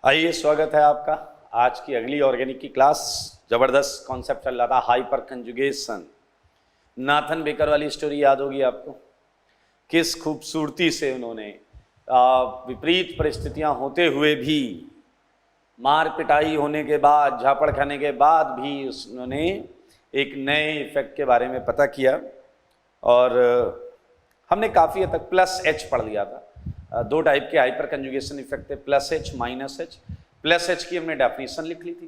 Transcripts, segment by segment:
आइए, स्वागत है आपका आज की अगली ऑर्गेनिक की क्लास। जबरदस्त कॉन्सेप्ट चल रहा था हाइपर कंजुगेशन। नाथन बेकर वाली स्टोरी याद होगी आपको, किस खूबसूरती से उन्होंने विपरीत परिस्थितियां होते हुए भी, मार पिटाई होने के बाद, झापड़ खाने के बाद भी उन्होंने एक नए इफेक्ट के बारे में पता किया। और हमने काफ़ी हद तक प्लस एच पढ़ लिया था। दो टाइप के हाइपर कंजुगेशन इफेक्ट थे, plus H minus H. Plus H की हमने डेफिनेशन लिख ली थी।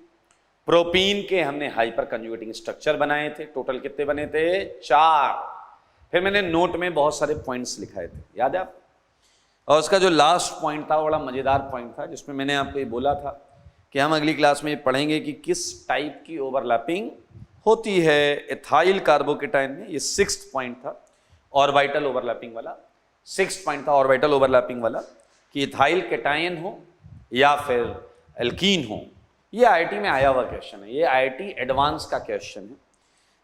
प्रोपीन के हमने हाइपर कंजुगेटिंग स्ट्रक्चर बनाए थे। टोटल कितने बने थे? 4। फिर मैंने नोट में बहुत सारे पॉइंट्स लिखाए थे, याद है आप? और उसका जो लास्ट पॉइंट था वो बड़ा मजेदार पॉइंट था, जिसमें मैंने आपको ये बोला था कि हम अगली क्लास में पढ़ेंगे कि किस टाइप की ओवरलैपिंग होती है एथाइल कार्बोकेटाइन में। ये 6th पॉइंट था, ऑर्बिटल ओवरलैपिंग वाला। 6th पॉइंट था ऑर्बिटल ओवरलैपिंग वाला, कि इथाइल केटायन हो या फिर एल्कीन हो। ये आईआईटी में आया हुआ क्वेश्चन है, ये आईआईटी एडवांस का क्वेश्चन है।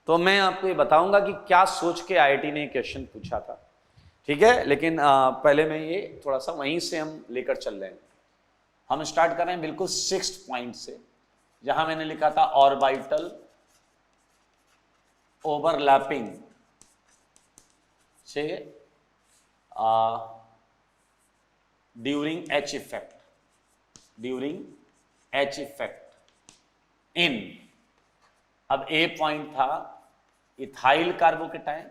तो मैं आपको ये बताऊंगा कि क्या सोच के आईआईटी ने क्वेश्चन पूछा था, ठीक है? लेकिन पहले मैं ये थोड़ा सा वहीं से हम लेकर चल रहे हैं। हम स्टार्ट कर रहे हैं बिल्कुल 6th पॉइंट से, जहां मैंने लिखा था ऑर्बिटल ओवरलैपिंग से during H effect, during H effect in. अब ए पॉइंट था इथाइल कार्बोकेटायन,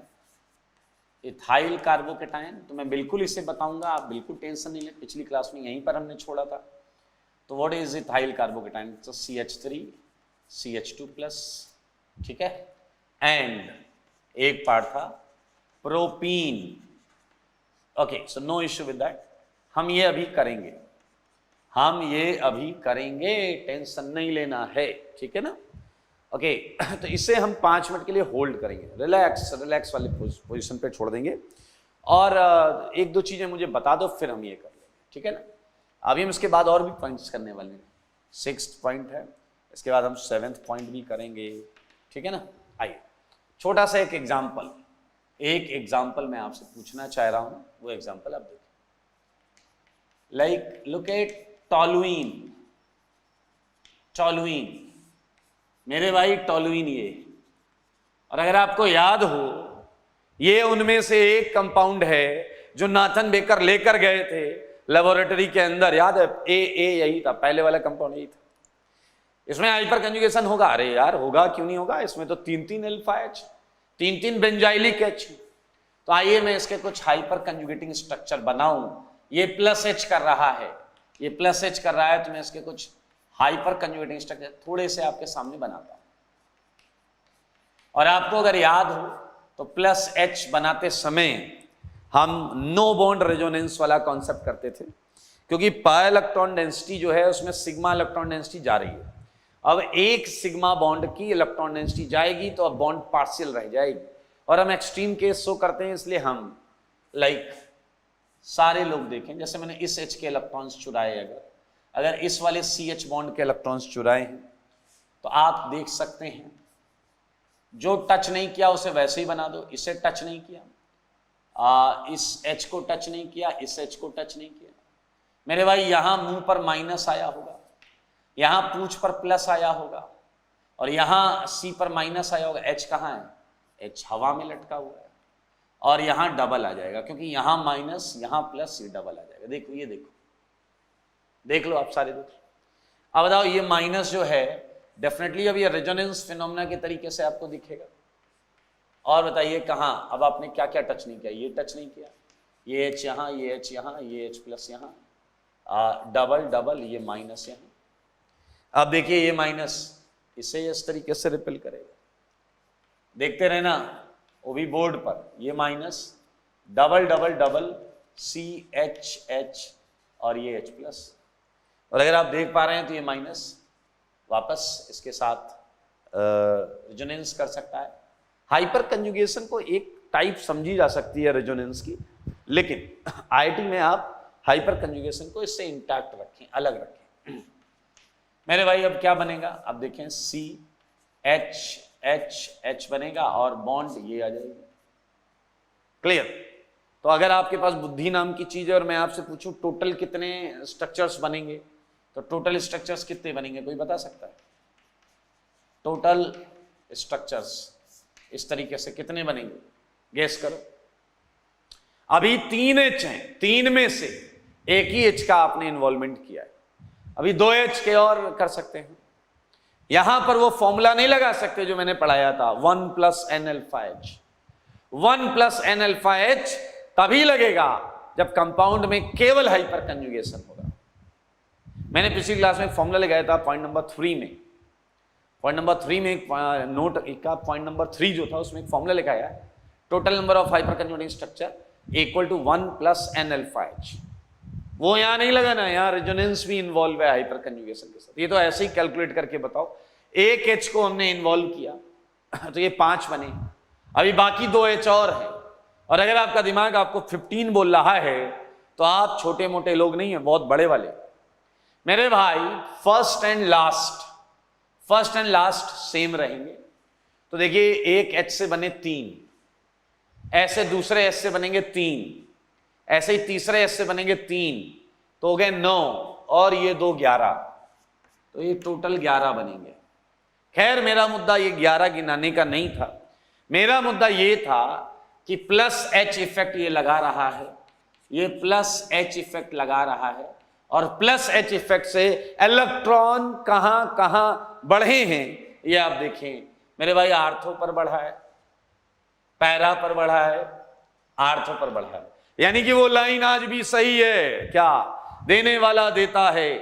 इथाइल कार्बोकेटायन। तो मैं बिल्कुल इसे बताऊंगा, आप बिल्कुल टेंशन नहीं लें, पिछली क्लास में यहीं पर हमने छोड़ा था। तो व्हाट इज इथाइल कार्बोकेटायन? तो CH3 CH2 प्लस, ठीक है। एंड एक पार्ट था propene. Okay, so no issue with that. हम ये अभी करेंगे, हम ये अभी करेंगे, टेंशन नहीं लेना है, ठीक है ना? ओके तो इसे हम 5 मिनट के लिए होल्ड करेंगे, रिलैक्स रिलैक्स वाले पोजीशन पे छोड़ देंगे। और एक दो चीजें मुझे बता दो, फिर हम ये कर लेंगे, ठीक है ना? अभी हम इसके बाद और भी पॉइंट्स करने वाले हैं। 6th पॉइंट है, इसके बाद हम 7th पॉइंट भी करेंगे, ठीक है ना? आइए, छोटा सा एक एग्जाम्पल मैं आपसे पूछना चाह रहा हूं। वो एग्जाम्पल आप देखिए, like look at toluene. Toluene, मेरे भाई टॉलुइन ये। और अगर आपको याद हो, ये उनमें से एक कंपाउंड है जो नाथन बेकर लेकर गए थे लेबोरेटरी के अंदर, याद है? ए यही था, पहले वाला कंपाउंड यही था। इसमें हाइपर कंजुगेशन होगा? अरे यार होगा, क्यों नहीं होगा? इसमें तो 3 अल्फा एच, 3 बेंजाइलिक एच। तो आइए मैं इसके कुछ हाइपर कंजुगेटिंग स्ट्रक्चर बनाऊं। ये प्लस एच कर रहा है, ये प्लस एच कर रहा है, तो मैं इसके कुछ हाइपर कंजुगेटिंग स्ट्रक्चर थोड़े से आपके सामने बनाता हूं। और आपको अगर याद हो तो प्लस एच बनाते समय हम नो बॉन्ड रेजोनेंस वाला कॉन्सेप्ट करते थे, क्योंकि पाई इलेक्ट्रॉन डेंसिटी जो है उसमें सिग्मा इलेक्ट्रॉन डेंसिटी जा रही है। अब एक सिग्मा बॉन्ड की इलेक्ट्रॉन डेंसिटी जाएगी तो अब बॉन्ड पार्शियल रह जाएगी। और हम एक्सट्रीम केस शो करते हैं, इसलिए हम लाइक सारे लोग देखें, जैसे मैंने इस H के इलेक्ट्रॉन्स चुराए, अगर इस वाले CH बॉन्ड के इलेक्ट्रॉन्स चुराए हैं, तो आप देख सकते हैं जो टच नहीं किया उसे वैसे ही बना दो। इसे टच नहीं किया, इस H को टच नहीं किया, इस H को टच नहीं किया। मेरे भाई यहां मुंह पर माइनस आया होगा, यहां पूंछ पर प्लस आया होगा, और यहां C पर माइनस आया होगा। H कहां है? H हवा में लटका हुआ है। और यहां डबल आ जाएगा, क्योंकि यहां माइनस यहां प्लस, ये डबल आ जाएगा। देखो, ये देखो, देख लो आप सारे दोस्त। अब बताओ, ये माइनस जो है डेफिनेटली अब ये रेजोनेंस फिनोमेना के तरीके से आपको दिखेगा। और बताइए कहां? अब आपने क्या क्या टच नहीं किया? ये टच नहीं किया, ये H यहां, ये H यहां, ये H प्लस यहां, डबल डबल, ये माइनस यहां। अब देखिए ये माइनस इसे इस तरीके से रिपेल करेगा, देखते रहना, वो भी बोर्ड पर। ये minus, double double double, CH और ये H प्लस। और अगर आप देख पा रहे हैं तो ये माइनस वापस इसके साथ रेजोनेंस कर सकता है। हाइपर कंजुगेशन को एक टाइप समझी जा सकती है रेजोनेंस की, लेकिन आईआईटी में आप हाइपर कंजुगेशन को इससे इंटैक्ट रखें, अलग रखें। मेरे भाई अब क्या बनेगा? अब देखें, CH बनेगा और बॉन्ड ये आ जाएगी। क्लियर? तो अगर आपके पास बुद्धि नाम की चीज है और मैं आपसे पूछूं टोटल कितने स्ट्रक्चर्स बनेंगे, तो टोटल स्ट्रक्चर्स कितने बनेंगे, कोई बता सकता है? टोटल स्ट्रक्चर्स इस तरीके से कितने बनेंगे, गेस करो। अभी 3 H हैं, 3 में से एक ही H का आपने इन्वॉल्वमेंट किया है, अभी 2 H के और कर सकते हैं। यहां पर वो फॉर्मूला नहीं लगा सकते जो मैंने पढ़ाया था 1 + n-alpha-H। 1 + n-alpha-H तभी लगेगा जब कंपाउंड में केवल हाइपर कंजुगेशन होगा। मैंने पिछली क्लास में फॉर्मूला लगाया था पॉइंट नंबर 3 में। पॉइंट नंबर 3 में एक नोट का पॉइंट नंबर 3 जो था उसमें एक फॉर्मूला लिखाया, total number of hyper conjugating structure equal to 1 + n-alpha-H। वो यहां नहीं लगाना, यहां रेजोनेंस भी इन्वॉल्व है हाइपर कंजुगेशन के साथ। ये तो ऐसे ही कैलकुलेट करके बताओ, एक H को हमने इन्वॉल्व किया तो ये 5 बने, अभी बाकी 2 H और है। और अगर आपका दिमाग आपको 15 बोल रहा है तो आप छोटे मोटे लोग नहीं है, बहुत बड़े वाले मेरे भाई। फर्स्ट एंड लास्ट सेम रहेंगे। तो देखिए एक H से बने 3, ऐसे दूसरे H से बनेंगे 3, ऐसे ही तीसरे H से बनेंगे 3, तो हो गए 9 और ये 2 11, तो ये टोटल 11 बनेंगे। खैर मेरा मुद्दा ये 11 गिनाने का नहीं था, मेरा मुद्दा ये था कि प्लस H इफेक्ट ये लगा रहा है, ये प्लस H इफेक्ट लगा रहा है, और प्लस H इफेक्ट से इलेक्ट्रॉन कहां कहां बढ़े हैं ये आप देखें मेरे भाई। आर्थो पर बढ़ा है, पैरा पर बढ़ा है, आर्थो पर बढ़ा है, यानी कि वो लाइन आज भी सही है। क्या देने वाला देता है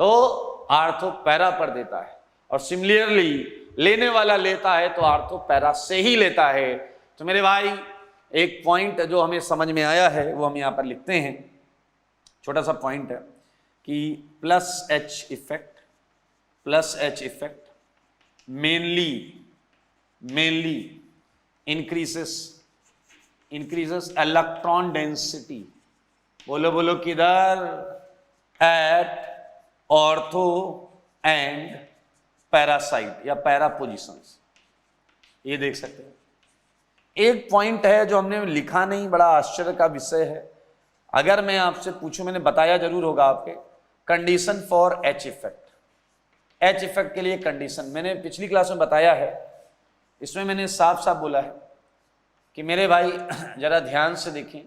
तो आर्थो पैरा पर देता है, और सिमिलरली लेने वाला लेता है तो आर्थो पैरा से ही लेता है। तो मेरे भाई एक पॉइंट जो हमें समझ में आया है वो हम यहां पर लिखते हैं, छोटा सा पॉइंट है कि plus H effect mainly increases electron density. बोलो किधर? एट ऑर्थो एंड पैरासाइट या पैरा पोजिशंस। ये देख सकते हैं। एक पॉइंट है जो हमने लिखा नहीं, बड़ा आश्चर्य का विषय है। अगर मैं आपसे पूछूं, मैंने बताया जरूर होगा आपके, condition for H effect. H effect के लिए कंडीशन मैंने पिछली क्लास में बताया है। इसमें मैंने साफ साफ बोला है कि मेरे भाई जरा ध्यान से देखें,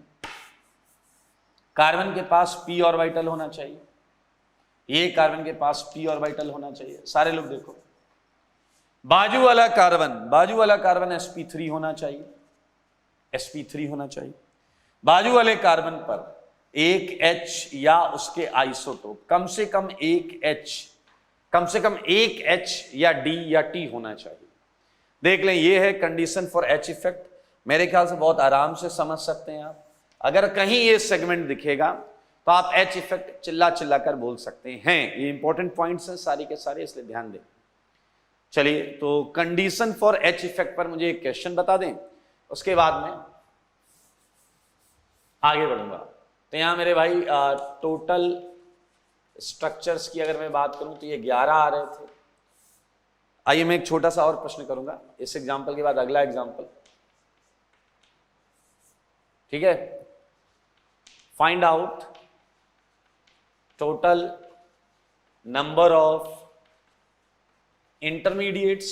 कार्बन के पास p ऑर्बिटल होना चाहिए, ये कार्बन के पास p ऑर्बिटल होना चाहिए। सारे लोग देखो, बाजू वाला कार्बन sp3 होना चाहिए, sp3 होना चाहिए। बाजू वाले कार्बन पर एक H या उसके आइसोटोप, कम से कम एक H या D या T होना चाहिए। देख लें, ये है कंडीशन फॉर H इफेक्ट। मेरे ख्याल से बहुत आराम से समझ सकते हैं आप। अगर कहीं ये सेगमेंट दिखेगा तो आप H इफेक्ट चिल्ला कर बोल सकते हैं। ये इंपॉर्टेंट पॉइंट्स हैं सारे के सारे, इसलिए ध्यान दें। चलिए, तो कंडीशन फॉर H इफेक्ट पर मुझे एक क्वेश्चन बता दें, उसके बाद में आगे बढ़ूंगा। तो यहां मेरे भाई टोटल स्ट्रक्चर्स की अगर मैं बात करूं तो ये 11 आ रहे थे। आइए मैं एक छोटा सा और प्रश्न करूंगा इस एग्जाम्पल के बाद अगला एग्जाम्पल, ठीक है। Find out total number of intermediates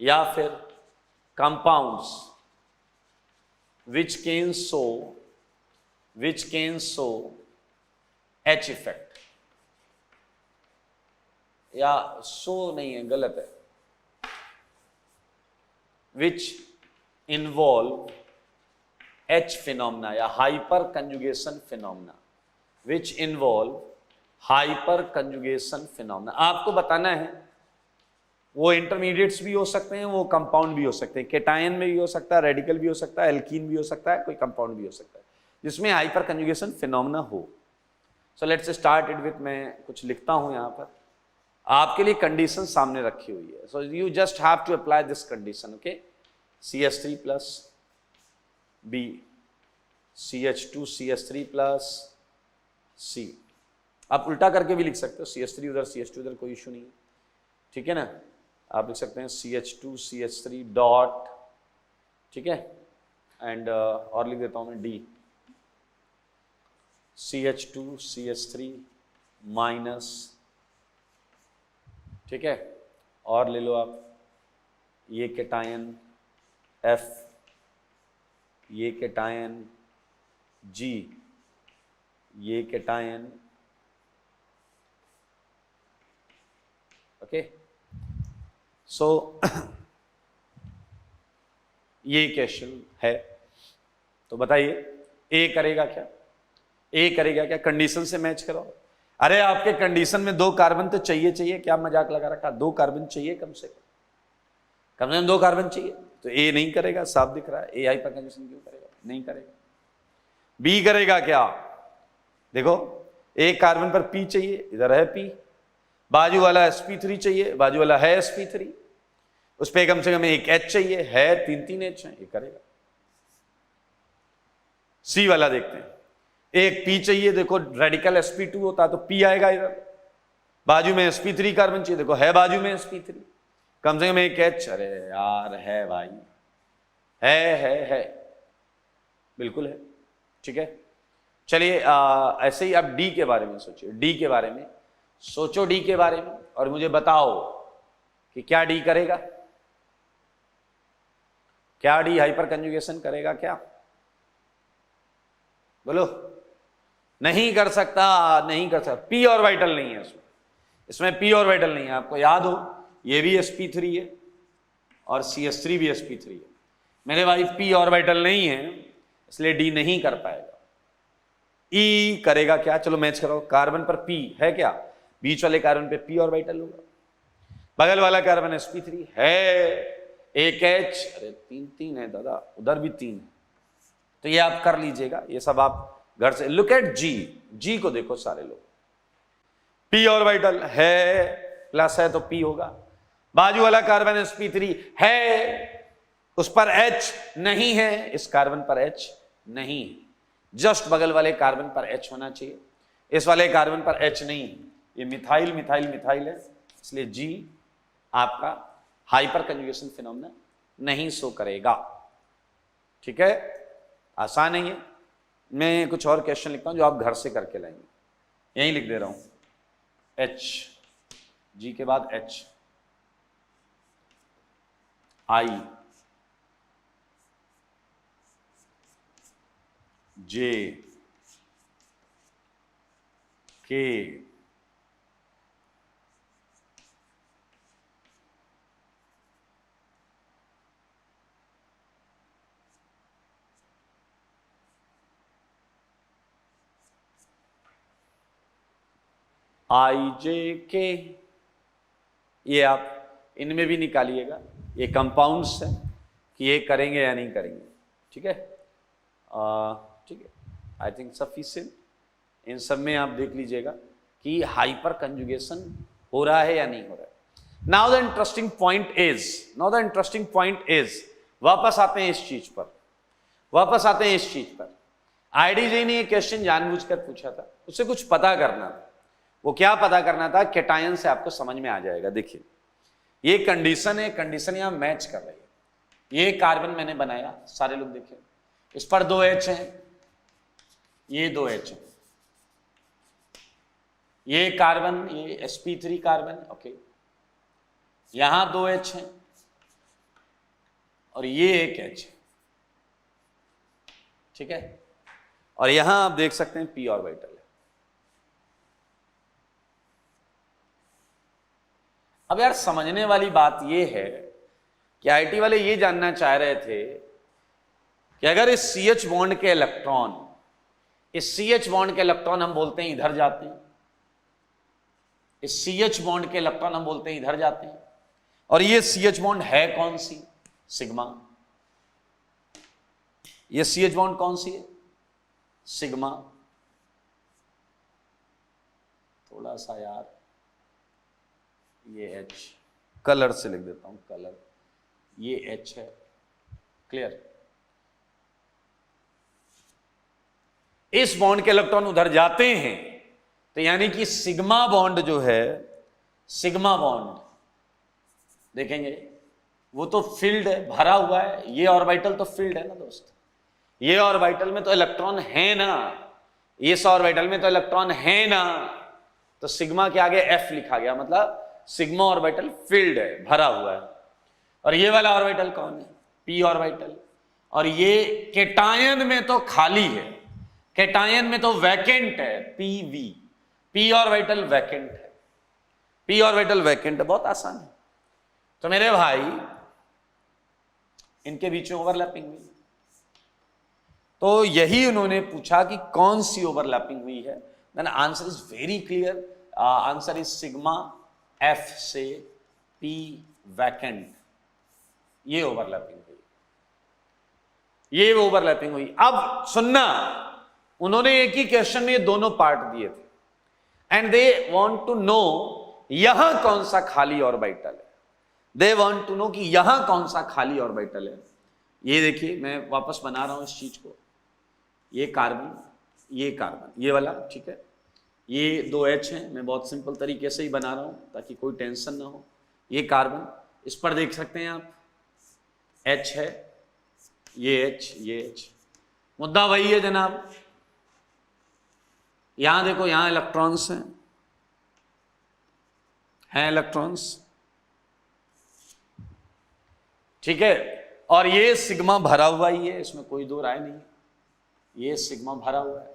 या फिर compounds which can show H effect, या शो नहीं है, गलत है, which involve H phenomena या hyper conjugation phenomena, which involve hyper conjugation phenomena. आपको बताना है वो इंटरमीडिएट्स भी हो सकते हैं, वो कंपाउंड भी हो सकते हैं, केटायन में भी हो सकता है, रेडिकल भी हो सकता है, एल्कीन भी हो सकता है, कोई कंपाउंड भी हो सकता है जिसमें हाइपर कंजुगेशन फिनोमेना हो। सो लेट्स स्टार्ट इट विथ, मैं कुछ लिखता हूं यहां पर, आपके लिए कंडीशन सामने रखी हुई है। So you just have to apply this condition, okay. CH3 plus B, CH2 CH3 plus C। आप उल्टा करके भी लिख सकते हो, CH3 उधर CH2 उधर, कोई इशू नहीं है, ठीक है ना। आप लिख सकते हैं CH2 CH3 डॉट, ठीक है, एंड और लिख देता हूं मैं D, CH2CH3 माइनस, ठीक है, और ले लो आप ये कैटायन F, ये कैटायन G, ये कैटायन, ओके। सो ये क्वेश्चन है, तो बताइए ए करेगा क्या? ए करेगा क्या? कंडीशन से मैच करो। अरे आपके कंडीशन में 2 कार्बन तो चाहिए, क्या मजाक लगा रखा, 2 कार्बन चाहिए कम से कम 2 कार्बन चाहिए, तो ए नहीं करेगा, साफ दिख रहा है। ए हाइपर कंजूगेशन क्यों करेगा? नहीं करेगा। बी करेगा क्या? देखो एक कार्बन पर पी चाहिए, इधर है पी, बाजू वाला sp3 चाहिए, बाजू वाला है sp3, उस पे कम से कम एक H चाहिए, है 3 H है, ये करेगा। सी वाला देखते हैं, एक P चाहिए, देखो रेडिकल sp2 होता तो P आएगा इधर, बाजू में sp3 कार्बन चाहिए, देखो है बाजू में sp3, कम से कम एक H, अरे यार है भाई, है बिल्कुल है, ठीक है। चलिए ऐसे ही आप डी के बारे में सोचिए, डी के बारे में सोचो, डी के बारे में, और मुझे बताओ कि क्या डी करेगा, क्या डी हाइपर कंजुगेशन करेगा क्या? बोलो। नहीं कर सकता, नहीं कर सकता, पी ऑर्बिटल नहीं है इसमें पी ऑर्बिटल नहीं है। आपको याद हो ये भी sp3 है और CH3 भी sp3 है। मेरे भाई पी ऑर्बिटल नहीं है, इसलिए डी नहीं कर पाएगा। ई करेगा क्या? चलो मैच करो, कार्बन पर पी है क्या? बीच वाले कार्बन पे पी ऑर्बिटल होगा, बगल वाला कार्बन sp3 है, एक H, अरे 3 है दादा, उधर भी 3 है, तो ये आप कर लीजिएगा, ये सब आप घर से। लुक एट जी को देखो सारे लोग, पी ऑर्बिटल है, प्लस है तो पी होगा, बाजू वाला कार्बन sp3 है, उस पर H नहीं है, इस कार्बन पर H नहीं है, जस्ट बगल वाले कार्बन पर H होना चाहिए, इस वाले कार्बन पर H नहीं है, ये मिथाइल मिथाइल मिथाइल है, इसलिए G आपका हाइपर कंजुगेशन फिनोमेना नहीं शो करेगा, ठीक है। आसान है ये। मैं कुछ और क्वेश्चन लिखता हूं जो आप घर से करके लाएंगे, यही लिख दे रहा हूं, H, G के बाद H, I, J, K, IJK, ये आप इनमें भी निकालिएगा, ये कंपाउंड्स है कि ये करेंगे या नहीं करेंगे, ठीक है। ठीक है, आई थिंक सफिशिएंट। इन सब में आप देख लीजिएगा कि हाइपर कंजुगेशन हो रहा है या नहीं हो रहा है। Now the interesting point is, वापस आते हैं इस चीज पर, आईडीजे ने ये क्वेश्चन जानबूझकर पूछा था, उससे कुछ पता करना था। वो क्या पता करना था? कैटायन से आपको समझ में आ जाएगा। देखिए ये कंडीशन है, कंडीशन यहां मैच कर रही है। ये कार्बन मैंने बनाया, सारे लोग देखिए, इस पर 2 H हैं, ये 2 H है, ये कार्बन, ये sp3 कार्बन, ओके, यहां 2 H हैं और ये एक H है, ठीक है, और यहां आप देख सकते हैं p ऑर्बिटल है। अब यार समझने वाली बात ये है कि आईटी वाले ये जानना चाह रहे थे कि अगर इस CH बॉन्ड के इलेक्ट्रॉन, इस CH बॉन्ड के इलेक्ट्रॉन हम बोलते हैं इधर जाते हैं, इस CH बॉन्ड के इलेक्ट्रॉन हम बोलते हैं इधर जाते हैं, और ये CH बॉन्ड है कौन सी? सिग्मा। ये CH बॉन्ड कौन सी है? सिग्मा। थोड़ा सा यार ये H कलर से लिख देता हूं, कलर, ये H है, क्लियर। इस बॉन्ड के इलेक्ट्रॉन उधर जाते हैं, तो यानी कि सिग्मा बॉन्ड जो है, सिग्मा बॉन्ड देखेंगे वो तो फील्ड है, भरा हुआ है, ये ऑर्बिटल तो फील्ड है ना दोस्त, ये ऑर्बिटल में तो इलेक्ट्रॉन है ना, इस ऑर्बिटल में तो इलेक्ट्रॉन है ना, तो सिग्मा के आगे F लिखा गया, मतलब सिग्मा ऑर्बिटल फिल्ड है, भरा हुआ है। और ये वाला ऑर्बिटल कौन है? p orbital. और ये केटायन में तो खाली है, केटायन में तो वैकेंट है, pv। p ऑर्बिटल वैकेंट है, p ऑर्बिटल वैकेंट है, बहुत आसान है। तो मेरे भाई इनके बीच में ओवरलैपिंग हुई, तो यही उन्होंने पूछा कि कौन सी ओवरलैपिंग हुई है। Then answer is very clear, answer is sigma F से P वैकेंट, ये ओवरलैपिंग हुई, ये ओवरलैपिंग हुई। अब सुनना, उन्होंने एक ही क्वेश्चन में ये दोनों पार्ट दिए थे and they want to know यहां कौन सा खाली ऑर्बिटल है, दे वांट टू नो कि यहां कौन सा खाली ऑर्बिटल है। ये देखिए मैं वापस बना रहा हूं इस चीज को, ये कार्बन, ये कार्बन, ये वाला, ठीक है, ये दो H हैं, मैं बहुत सिंपल तरीके से ही बना रहा हूं ताकि कोई टेंशन ना हो। ये कार्बन, इस पर देख सकते हैं आप H है, ये H, ये H, मुद्दा वही है जनाब। यहां देखो, यहां इलेक्ट्रॉन्स हैं इलेक्ट्रॉन्स, ठीक है, और ये सिग्मा भरा हुआ ही है, इसमें कोई दो राय नहीं, ये सिग्मा भरा हुआ है।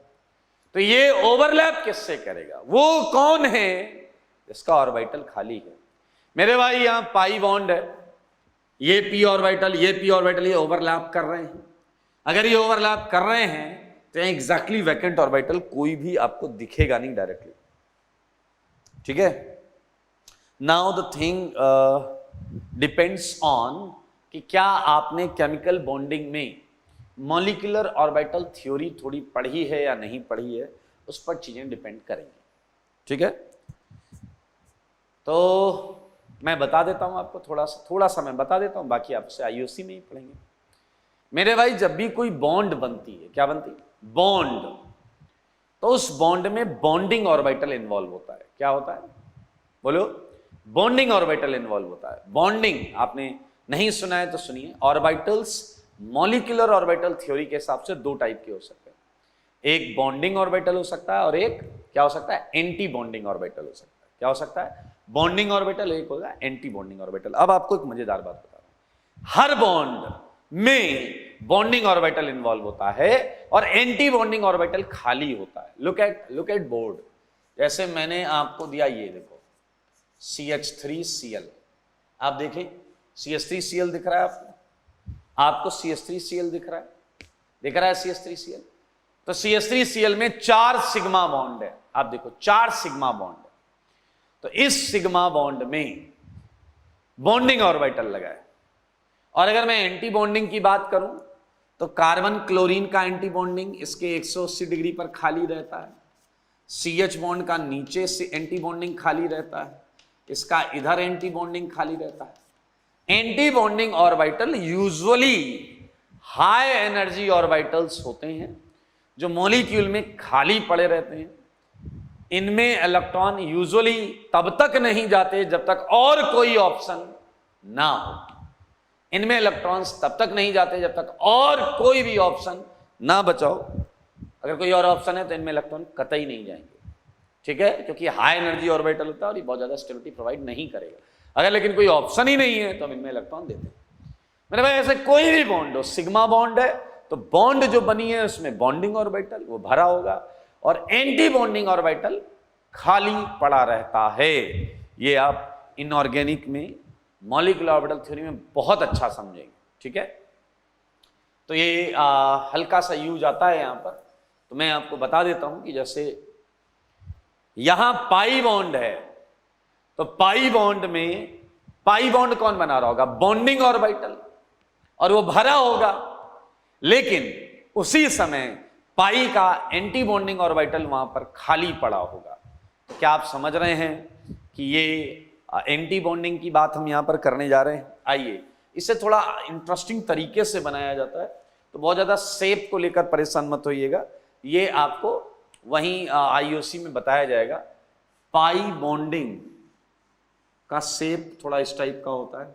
तो ये ओवरलैप किससे करेगा? वो कौन है जिसका ऑर्बिटल खाली है? मेरे भाई यहां पाई बॉन्ड है, ये p ऑर्बिटल, ये p ऑर्बिटल, ये ओवरलैप कर रहे हैं। अगर ये ओवरलैप कर रहे हैं तो एग्जैक्टली वैकेंट ऑर्बिटल कोई भी आपको दिखेगा नहीं डायरेक्टली, ठीक है। Now the thing depends on कि क्या आपने केमिकल बॉन्डिंग में मॉलिक्यूलर ऑर्बिटल थ्योरी थोड़ी पढ़ी है या नहीं पढ़ी है, उस पर चीजें डिपेंड करेंगी, ठीक है। तो मैं बता देता हूं आपको, थोड़ा सा मैं बता देता हूं, बाकी आपसे आईयूसी में ही पढ़ेंगे। मेरे भाई जब भी कोई बॉन्ड बनती है, क्या बनती है? बॉन्ड, तो उस बॉन्ड में बॉन्डिंग ऑर्बिटल इन्वॉल्व होता है। क्या होता है? बोलो। बॉन्डिंग ऑर्बिटल इन्वॉल्व होता है। बॉन्डिंग आपने नहीं सुना है तो सुनिए। ऑर्बिटल्स मॉलिक्यूलर ऑर्बिटल थ्योरी के हिसाब से दो टाइप के हो सकते हैं, एक बॉन्डिंग ऑर्बिटल हो सकता है और एक क्या हो सकता है? एंटी बॉन्डिंग ऑर्बिटल हो सकता है। क्या हो सकता है? बॉन्डिंग ऑर्बिटल, एक होगा एंटी बॉन्डिंग ऑर्बिटल। अब आपको एक मजेदार बात बता रहा हूं, हर बॉन्ड में बॉन्डिंग ऑर्बिटल इन्वॉल्व होता है और एंटी बॉन्डिंग ऑर्बिटल खाली होता है। लुक एट बोर्ड, जैसे मैंने आपको दिया, ये देखो CH3Cl, आप देखें CH3Cl दिख रहा है आपको? आपको CH3Cl दिख रहा है? दिख रहा है CH3Cl? तो CH3Cl में 4 सिग्मा बॉन्ड है, आप देखो 4 सिग्मा बॉन्ड है। तो इस सिग्मा बॉन्ड में बॉन्डिंग ऑर्बिटल लगा है। और अगर मैं एंटी बॉन्डिंग की बात करूं तो कार्बन क्लोरीन का एंटी बॉन्डिंग इसके 180 डिग्री पर खाली रहता है, CH बॉन्ड का नीचे से एंटी बॉन्डिंग खाली रहता है, इसका इधर एंटी बॉन्डिंग खाली रहता है। Anti bonding orbital usually high energy orbitals होते हैं जो मॉलिक्यूल में खाली पड़े रहते हैं। इनमें इलेक्ट्रॉन यूजुअली तब तक नहीं जाते जब तक और कोई ऑप्शन ना हो। इनमें इलेक्ट्रॉन्स तब तक नहीं जाते जब तक और कोई भी ऑप्शन ना बचाओ। अगर कोई और ऑप्शन है तो इनमें इलेक्ट्रॉन कतई नहीं जाएंगे, ठीक है, क्योंकि हाई एनर्जी ऑर्बिटल होता है और ये बहुत ज्यादा स्टेबिलिटी प्रोवाइड नहीं करेगा। अगर लेकिन कोई ऑप्शन ही नहीं है तो हम इनमें इलेक्ट्रॉन देते हैं। मेरे भाई ऐसे कोई भी बॉन्ड हो, सिग्मा बॉन्ड है तो बॉन्ड जो बनी है उसमें बॉन्डिंग ऑर्बिटल वो भरा होगा और एंटी बॉन्डिंग ऑर्बिटल खाली पड़ा रहता है। ये आप इनऑर्गेनिक में मॉलिक्यूलर ऑर्बिटल थ्योरी में बहुत अच्छा समझेंगे, ठीक है। तो ये हल्का सा यूज आता है यहां पर, तो मैं आपको बता देता हूं कि जैसे यहां पाई बॉन्ड है तो पाई बॉन्ड में पाई बॉन्ड कौन बना रहा होगा? बॉन्डिंग ऑर्बिटल, और वो भरा होगा, लेकिन उसी समय पाई का एंटी बॉन्डिंग ऑर्बिटल वहां पर खाली पड़ा होगा। तो क्या आप समझ रहे हैं कि ये एंटी बॉन्डिंग की बात हम यहां पर करने जा रहे हैं? आइए, इसे थोड़ा इंटरेस्टिंग तरीके से बनाया जाता है, तो बहुत ज्यादा शेप को लेकर परेशान मत होइएगा, ये आपको वहीं आईओसी में बताया जाएगा। पाई बॉन्डिंग का शेप थोड़ा इस टाइप का होता है,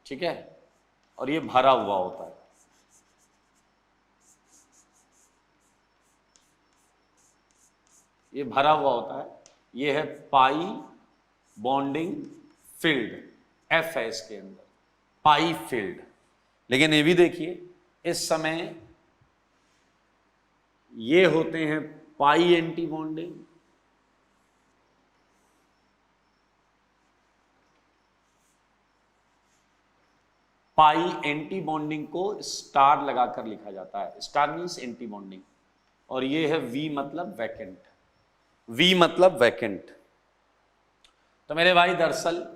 ठीक है, और ये भरा हुआ होता है। ये भरा हुआ होता है, ये है पाई बॉन्डिंग फील्ड, एफ है इसके अंदर, पाई फील्ड। लेकिन ये भी देखिए, इस समय ये होते हैं पाई एंटी बॉन्डिंग, पाई एंटी बॉन्डिंग को स्टार लगाकर लिखा जाता है, स्टार मीन्स एंटी बॉन्डिंग, और ये है वी मतलब वैकेंट, वी मतलब वैकेंट। तो मेरे भाई दरअसल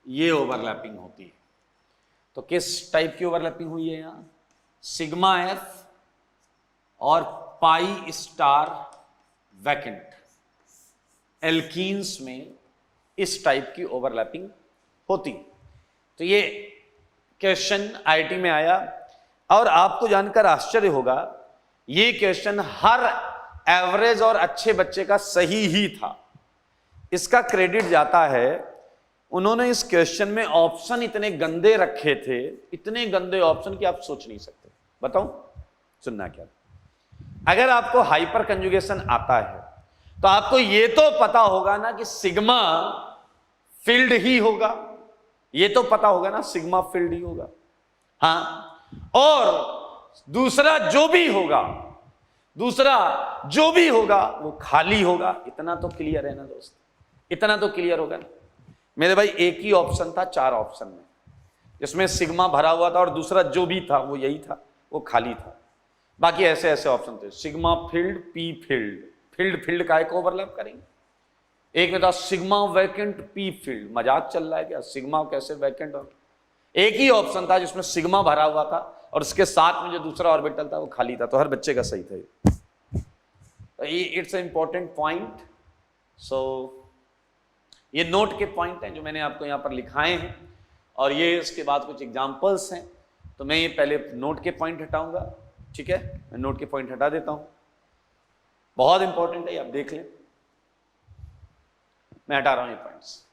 ये ओवरलैपिंग होती है। तो किस टाइप की ओवरलैपिंग हुई है यहां? सिग्मा एफ और पाई स्टार वैकेंट, एल्कीन्स में इस टाइप की ओवरलैपिंग होती। तो ये क्वेश्चन आईआईटी में आया, और आपको जानकर आश्चर्य होगा, ये क्वेश्चन हर एवरेज और अच्छे बच्चे का सही ही था। इसका क्रेडिट जाता है, उन्होंने इस क्वेश्चन में ऑप्शन इतने गंदे रखे थे, इतने गंदे ऑप्शन कि आप सोच नहीं सकते। बताऊं, सुनना क्या? अगर आपको हाइपर कंजुगेशन आता है तो आपको यह तो पता होगा ना कि सिग्मा फील्ड ही होगा, ये तो पता होगा ना, सिग्मा फील्ड ही होगा। हाँ, और दूसरा जो भी होगा, दूसरा जो भी होगा वो खाली होगा। इतना तो क्लियर है ना दोस्त, इतना तो क्लियर होगा ना मेरे भाई। एक ही ऑप्शन था 4 ऑप्शन में, जिसमें सिग्मा भरा हुआ था और दूसरा जो भी था वो यही था, वो खाली था। बाकी ऐसे ऐसे ऑप्शन थे, sigma field, P field, field field का एक ओवरलैप करेंगे। एक में था सिग्मा वैकेंट पी फील्ड, मजाक चल रहा है क्या? सिग्मा कैसे वैकेंट? और एक ही ऑप्शन था जिसमें सिग्मा भरा हुआ था और उसके साथ में जो दूसरा ऑर्बिटल था वो खाली था। तो हर बच्चे का सही था ये। It's a important point. So ये नोट के पॉइंट हैं जो मैंने आपको यहां पर लिखाए हैं, और ये इसके बाद कुछ एग्जांपल्स हैं। तो मैं ये पहले नोट के पॉइंट हटाऊंगा, ठीक है? मैं नोट के पॉइंट हटा देता हूं, बहुत इंपॉर्टेंट है, आप देख लें। मैं हटा रहा हूं ये पॉइंट्स।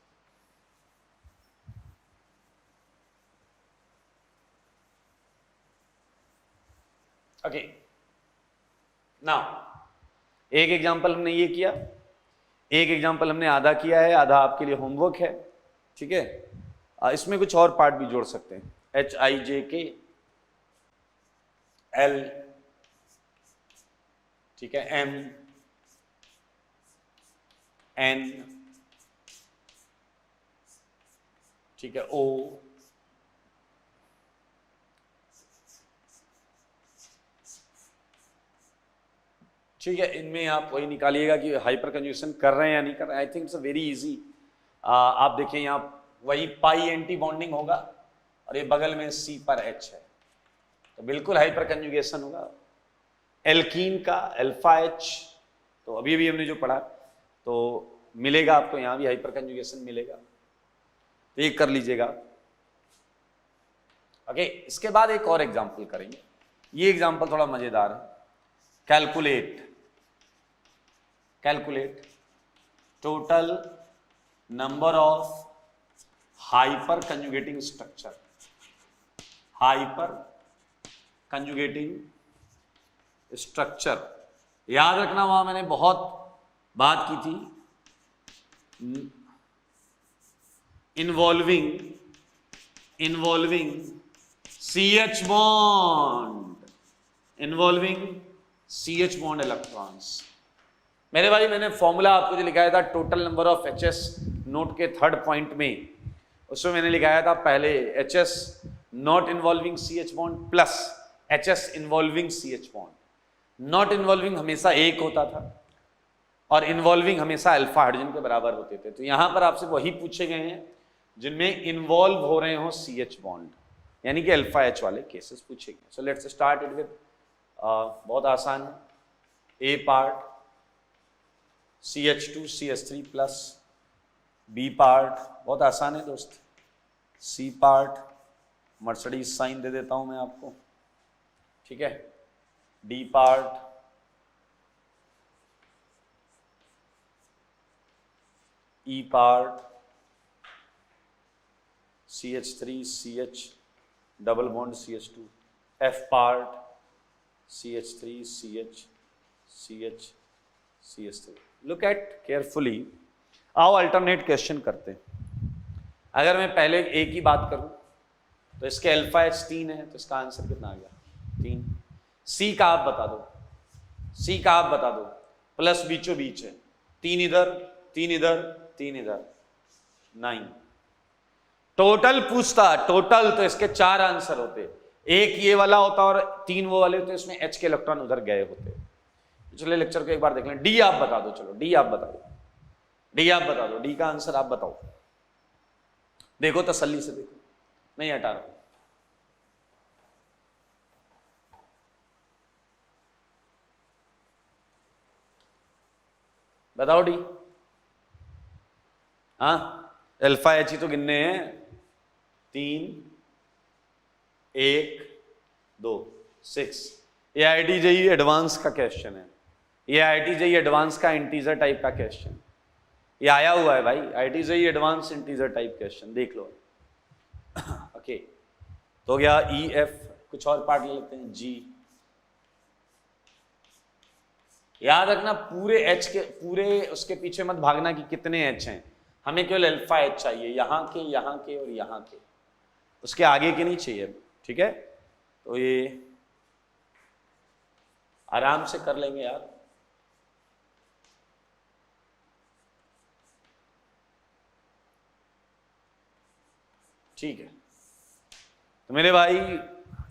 ओके, नाउ एक एग्जांपल हमने ये किया, एक एग्जांपल हमने आधा किया है, आधा आपके लिए होमवर्क है, ठीक है? इसमें कुछ और पार्ट भी जोड़ सकते हैं, HIJK L, ठीक है, M N, ठीक है, O, ठीक है। इनमें आप वही निकालिएगा कि हाइपर कंजुगेशन कर रहे हैं या नहीं कर रहे हैं। I think it's very easy. आप देखिए यहाँ वही पाई एंटी बॉन्डिंग होगा और ये बगल में C पर H है, तो बिल्कुल हाइपर कंजुगेशन होगा। एल्कीन का अल्फा H, तो अभी अभी हमने जो पढ़ा तो मिलेगा आपको, यहाँ भी हाइपर कंजुगेशन मिलेगा, तो ये कर लीजिएगा। ओके, इसके बाद एक और एग्जाम्पल करेंगे। ये एग्जाम्पल थोड़ा मजेदार है। Calculate total number of hyper conjugating structure, hyper conjugating structure. याद रखना, वहां मैंने बहुत बात की थी, involving CH bond, involving CH bond electrons. मेरे भाई मैंने फॉर्मूला आपको जो लिखाया था total number of HS, note के 3rd पॉइंट में, उसमें मैंने लिखाया था पहले HS not involving CH bond plus HS involving CH bond. Not involving हमेशा 1 होता था और इन्वॉल्विंग हमेशा अल्फा हाइड्रोजन के बराबर होते थे। तो यहां पर आपसे वही पूछे गए हैं जिनमें इन्वॉल्व हो रहे हो CH बॉन्ड, यानी कि अल्फा H वाले केसेस पूछे गए। So let's start it with, बहुत आसान है। A part CH2 CH3 plus, B part बहुत आसान है दोस्त, सी पार्ट मर्सिडीज साइन दे देता हूं मैं आपको, ठीक है, D part E part, CH3 CH double bond CH2, F part CH3 CH CH CH3। Look at carefully. आओ अल्टरनेट क्वेश्चन करते हैं। अगर मैं पहले A की बात करूं तो इसके अल्फा H 3 है, तो इसका आंसर कितना आ गया 3। C का आप बता दो, C का आप बता दो, प्लस बीचों बीच है, 3 इधर 3 इधर 3 इधर, 9। टोटल पूछता, टोटल तो इसके 4 आंसर होते, एक ये वाला होता और 3 वो वाले होते, इसमें H के इलेक्ट्रॉन उधर गए होते। पिछले लेक्चर को एक बार देख लें। D आप बता दो, चलो D आप बता दो, D आप बता दो, D का आंसर आप बताओ। देखो तसल्ली से देखो, नहीं हटा रहा। बताओ डी। हाँ, अल्फा एच ही तो गिनने हैं, 3 1 2 6। ये IIT JEE एडवांस का क्वेश्चन है, ये IIT JEE एडवांस का इंटीजर टाइप का क्वेश्चन, ये आया हुआ है भाई, IIT JEE advance integer type question, देख लो। ओके, तो गया EF, कुछ और पार्ट ले लेते हैं, G। याद रखना पूरे H के, पूरे उसके पीछे मत भागना कि कितने H हैं, हमें केवल अल्फा H चाहिए, यहाँ के और यहाँ के, उसके आगे के नहीं चाहिए, ठीक है। तो ये आराम से कर लेंगे यार। ठीक है, तो मेरे भाई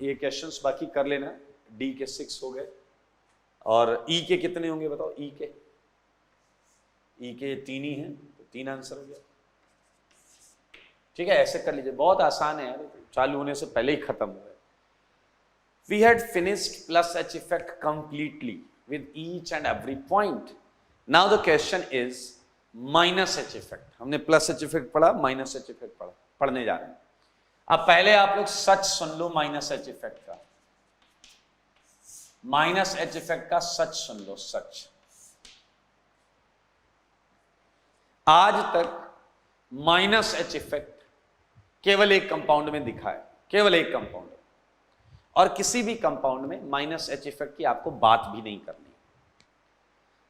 ये क्वेश्चंस बाकी कर लेना। D के 6 हो गए, और E के कितने होंगे बताओ। E के 3 ही हैं, तो 3 आंसर हो गया। ठीक है, ऐसे कर लीजिए, बहुत आसान है यार, चालू होने से पहले ही खत्म हो गया। We had finished plus H effect completely with each and every point. Now the question is minus H effect. हमने plus H effect पढ़ा, minus H effect पढ़ा, पढ़ने जा रहे हैं। अब पहले आप लोग सच सुन लो माइनस H effect का, माइनस H effect का सच सुन लो, सच। आज तक माइनस H effect केवल एक कंपाउंड में दिखा है, केवल एक कंपाउंड, और किसी भी कंपाउंड में माइनस H effect की आपको बात भी नहीं करनी।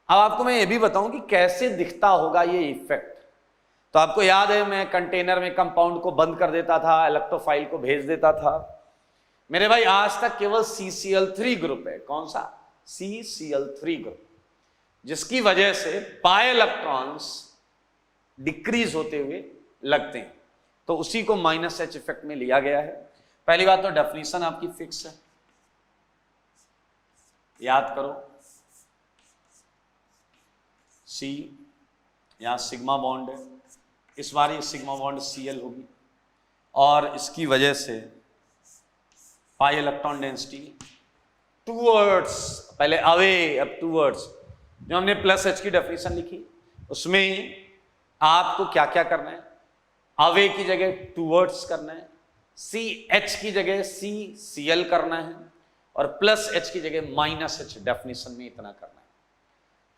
अब आपको मैं ये भी बताऊं कि कैसे दिखता होगा ये इफेक्ट। तो आपको याद है मैं कंटेनर में कंपाउंड को बंद कर देता था, इलेक्ट्रोफाइल को भेज देता था। मेरे भाई आज तक केवल CCl3 ग्रुप है, कौन सा, CCl3 ग्रुप, जिसकी वजह से पाई इलेक्ट्रॉन्स डिक्रीज होते हुए लगते हैं, तो उसी को माइनस H इफेक्ट में लिया गया है। पहली बात तो डेफिनेशन आपकी फिक्स है, याद करो, C यहां सिग्मा बॉन्ड है, इस बार ये सिग्मा बॉन्ड Cl होगी, और इसकी वजह से पाई इलेक्ट्रॉन डेंसिटी टूवर्ड्स, पहले अवे अब टूवर्ड्स। जो हमने प्लस H की डेफिनेशन लिखी उसमें आपको क्या क्या करना है, अवे की जगह टूवर्ड्स करना है, CH की जगह CCl करना है, और प्लस H की जगह माइनस H, डेफिनेशन में इतना करना है।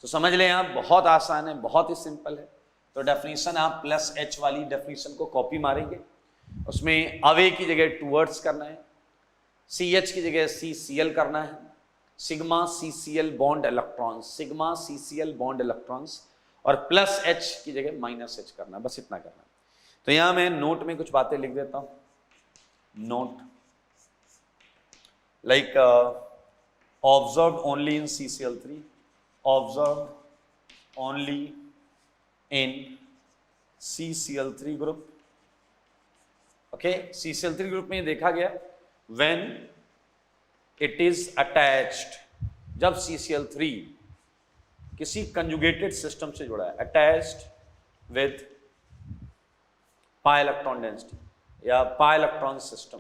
तो समझ लें आप, बहुत आसान है, बहुत ही सिंपल है। तो डेफिनेशन आप प्लस H वाली डेफिनेशन को कॉपी मारेंगे, उसमें अवे की जगह टूवर्ड्स करना है, CH की जगह CCl करना है, sigma CCl bond electrons, sigma CCl bond electrons, और प्लस H की जगह माइनस H करना, बस इतना करना। तो यहां मैं नोट में कुछ बातें लिख देता हूं, note like observe only in CCl3, observe only in CCl3 group. Okay, CCl3 group में देखा गया when it is attached, जब CCl3 किसी कंजुगेटेड सिस्टम से जुड़ा है, attached with pi electron density या pi electron system,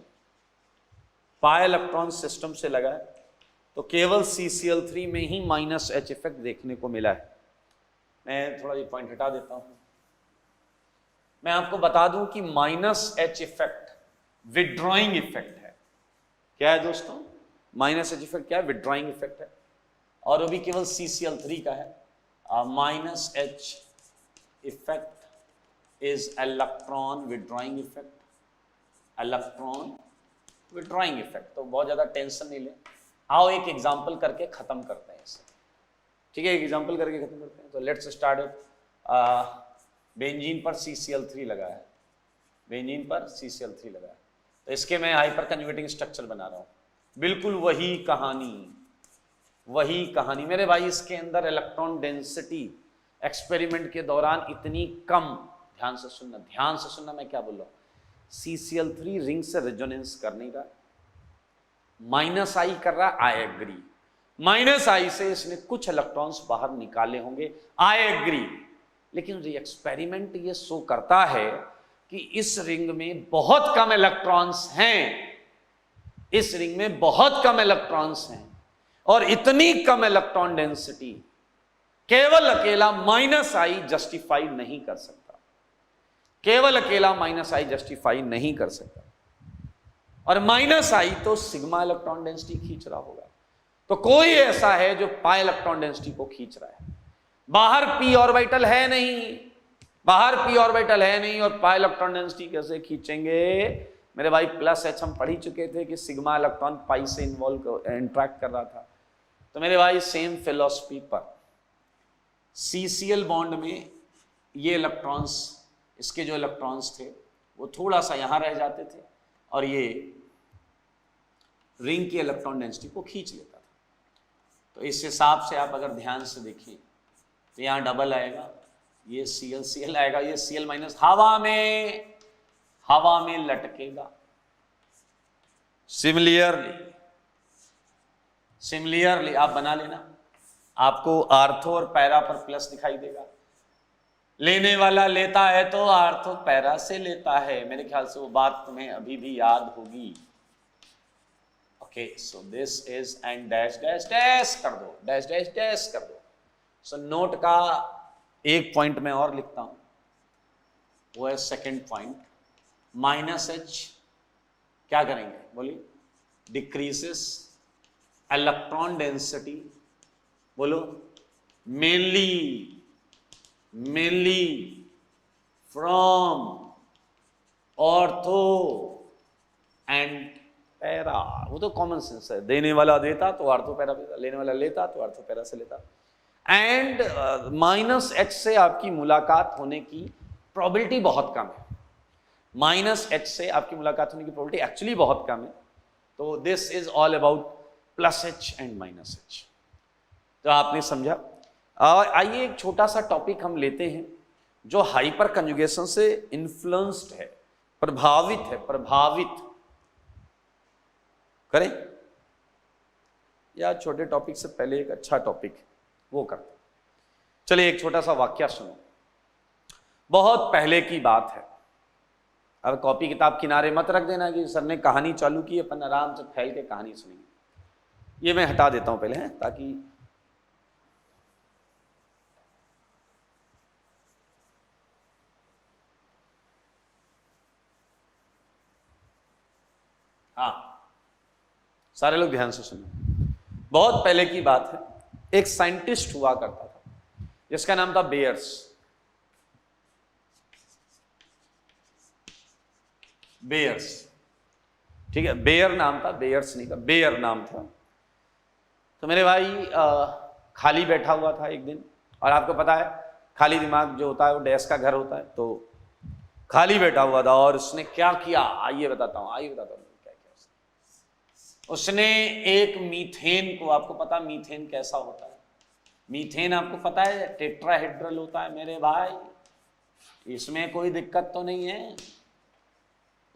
pi electron system से लगा है, तो केवल CCl3 में ही माइनस H इफेक्ट देखने को मिला है। मैं थोड़ा ये पॉइंट हटा देता हूं, मैं आपको बता दूं कि minus H effect withdrawing effect है। क्या है दोस्तों, माइनस H इफेक्ट क्या है, विड्रॉइंग इफेक्ट है, और वो भी केवल CCl3 का है। Minus H effect is electron withdrawing effect, electron withdrawing effect. तो बहुत ज्यादा टेंशन नहीं ले, आओ एक एग्जांपल करके खत्म करते हैं इसे, ठीक है? एक एग्जांपल करके खत्म करते हैं। तो लेट्स स्टार्ट विथ बेंजीन पर CCl3 लगा है, बेंजीन पर CCl3 लगा है, तो इसके मैं हाइपर कंजुगेटिंग स्ट्रक्चर बना रहा हूं, बिल्कुल वही कहानी मेरे भाई। इसके अंदर इलेक्ट्रॉन डेंसिटी एक्सपेरिमेंट के दौरान इतनी कम, ध्यान से सुनना मैं क्या बोल रहा हूं। CCl3 रिंग से रेजोनेंस करने का, -I कर रहा, आई एग्री, -I से इसने कुछ इलेक्ट्रॉन्स बाहर निकाले होंगे, आई एग्री, लेकिन एक्सपेरिमेंट ये शो करता है कि इस रिंग में बहुत कम इलेक्ट्रॉन्स हैं, इस रिंग में बहुत कम इलेक्ट्रॉन्स हैं, और इतनी कम इलेक्ट्रॉन डेंसिटी केवल अकेला -I जस्टिफाई नहीं कर सकता, केवल अकेला -I जस्टिफाई नहीं कर सकता। और -I तो सिग्मा इलेक्ट्रॉन डेंसिटी खींच रहा होगा, तो कोई ऐसा है जो पाई इलेक्ट्रॉन डेंसिटी को खींच रहा है। बाहर p ऑर्बिटल है नहीं, बाहर p ऑर्बिटल है नहीं, और पाई इलेक्ट्रॉन डेंसिटी कैसे खींचेंगे मेरे भाई? +H हम पढ़ ही चुके थे कि सिग्मा इलेक्ट्रॉन पाई से इंट्रैक्ट कर रहा था। तो मेरे भाई सेम फिलॉसफी पर CCl बॉन्ड में ये इलेक्ट्रॉन्स, इसके जो इलेक्ट्रॉन्स थे वो थोड़ा सा यहां रह जाते थे, और ये रिंग की इलेक्ट्रॉन डेंसिटी को खींच लेता था। तो इस हिसाब से आप अगर ध्यान से देखिए तो यहां डबल आएगा, ये Cl आएगा, ये Cl- हवा में लटकेगा। सिमिलियरली आप बना लेना, आपको आर्थो और पैरा पर प्लस दिखाई देगा। लेने वाला लेता है तो आर्थो पैरा से लेता है, मेरे ख्याल से वो बात तुम्हें अभी भी याद होगी। Okay, so this is and dash dash dash कर दो, डैश डैश डैश कर दो। सो नोट का एक पॉइंट में और लिखता हूं, वो है सेकंड पॉइंट, -H क्या करेंगे बोलिए? डिक्रीजेस इलेक्ट्रॉन डेंसिटी, बोलो, mainly from ortho and para. वो तो कॉमन सेंस है, देने वाला देता तो आर्थो पैरा देता, लेने वाला लेता तो आर्थो पैरा से लेता। एंड -H से आपकी मुलाकात होने की प्रोबेबिलिटी बहुत कम है, -H से आपकी मुलाकात होने की प्रोबेबिलिटी एक्चुअली बहुत कम है। तो this is all about +H and -H। तो आपने समझा। और आइए एक छोटा सा टॉपिक हम लेते हैं जो हाइपर कंजुगेशन से इन्फ्लुएंस्ड है, प्रभावित करें, या छोटे टॉपिक से पहले एक अच्छा टॉपिक वो करते। चलिए एक छोटा सा वाक्य सुनो, बहुत पहले की बात है। अब कॉपी किताब किनारे मत रख देना कि सर ने कहानी चालू की, अपन आराम से फैल के कहानी सुनेंगे। ये मैं हटा देता हूं पहले, है ताकि हाँ सारे लोग ध्यान से सुनो। बहुत पहले की बात है, एक साइंटिस्ट हुआ करता था जिसका नाम था बेयर्स, ठीक है? बेयर नाम था, बेयर्स नहीं था, बेयर नाम था। तो मेरे भाई खाली बैठा हुआ था एक दिन, और आपको पता है खाली दिमाग जो होता है वो डैश का घर होता है। तो खाली बैठा हुआ था और उसने क्या किया, आइए बताता हूं क्या किया उसने एक मीथेन को, आपको पता मीथेन कैसा होता है? मीथेन आपको पता है टेट्राहेड्रल होता है मेरे भाई, इसमें कोई दिक्कत तो नहीं है।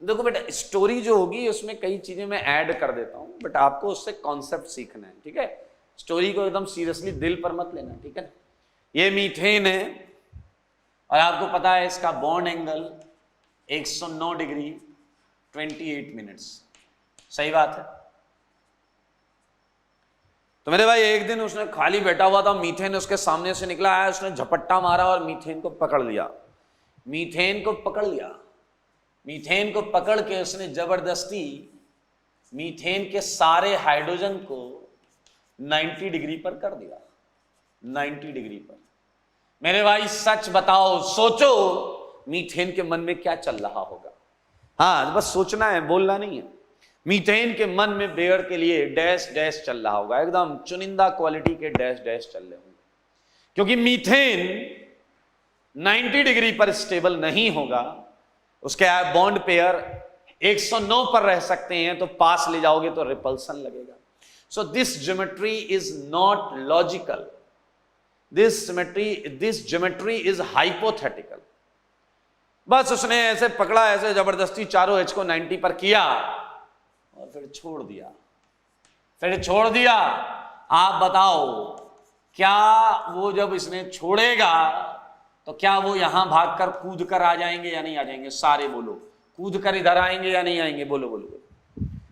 देखो बेटा, स्टोरी जो होगी उसमें कई चीजें मैं ऐड कर देता हूं, बट आपको उससे कॉन्सेप्ट सीखना है, ठीक है? स्टोरी को एकदम सीरियसली दिल पर मत लेना, ठीक है ना? ये मीथेन है और आपको पता है इसका बॉन्ड एंगल 109 डिग्री 28 मिनट्स, सही बात है। तो मेरे भाई एक दिन उसने खाली बैठा हुआ था, मीथेन उसके सामने से निकला आया, उसने झपट्टा मारा और मीथेन को पकड़ लिया। मीथेन को पकड़ के उसने जबरदस्ती मीथेन के सारे हाइड्रोजन को 90 डिग्री पर कर दिया, 90 डिग्री पर। मेरे भाई सच बताओ, सोचो मीथेन के मन में क्या चल रहा होगा? हाँ बस सोचना है, बोलना नहीं है। मीथेन के मन में बेयर के लिए डैश डैश चल रहा होगा, एकदम चुनिंदा क्वालिटी के डैश डैश चल रहे होंगे, क्योंकि मीथेन 90 डिग्री पर स्टेबल नहीं होगा। उसके बॉन्ड पेयर 109 पर रह सकते हैं, तो पास ले जाओगे तो रिपल्सन लगेगा। So this geometry is not logical, this geometry is hypothetical. बस उसने ऐसे पकड़ा, ऐसे जबरदस्ती चारों एच को 90 पर किया और फिर छोड़ दिया। आप बताओ, क्या वो जब इसने छोड़ेगा तो क्या वो यहां भागकर कूद कर आ जाएंगे या नहीं आ जाएंगे? सारे बोलो, कूद कर इधर आएंगे या नहीं आएंगे? बोलो बोलो बोलो।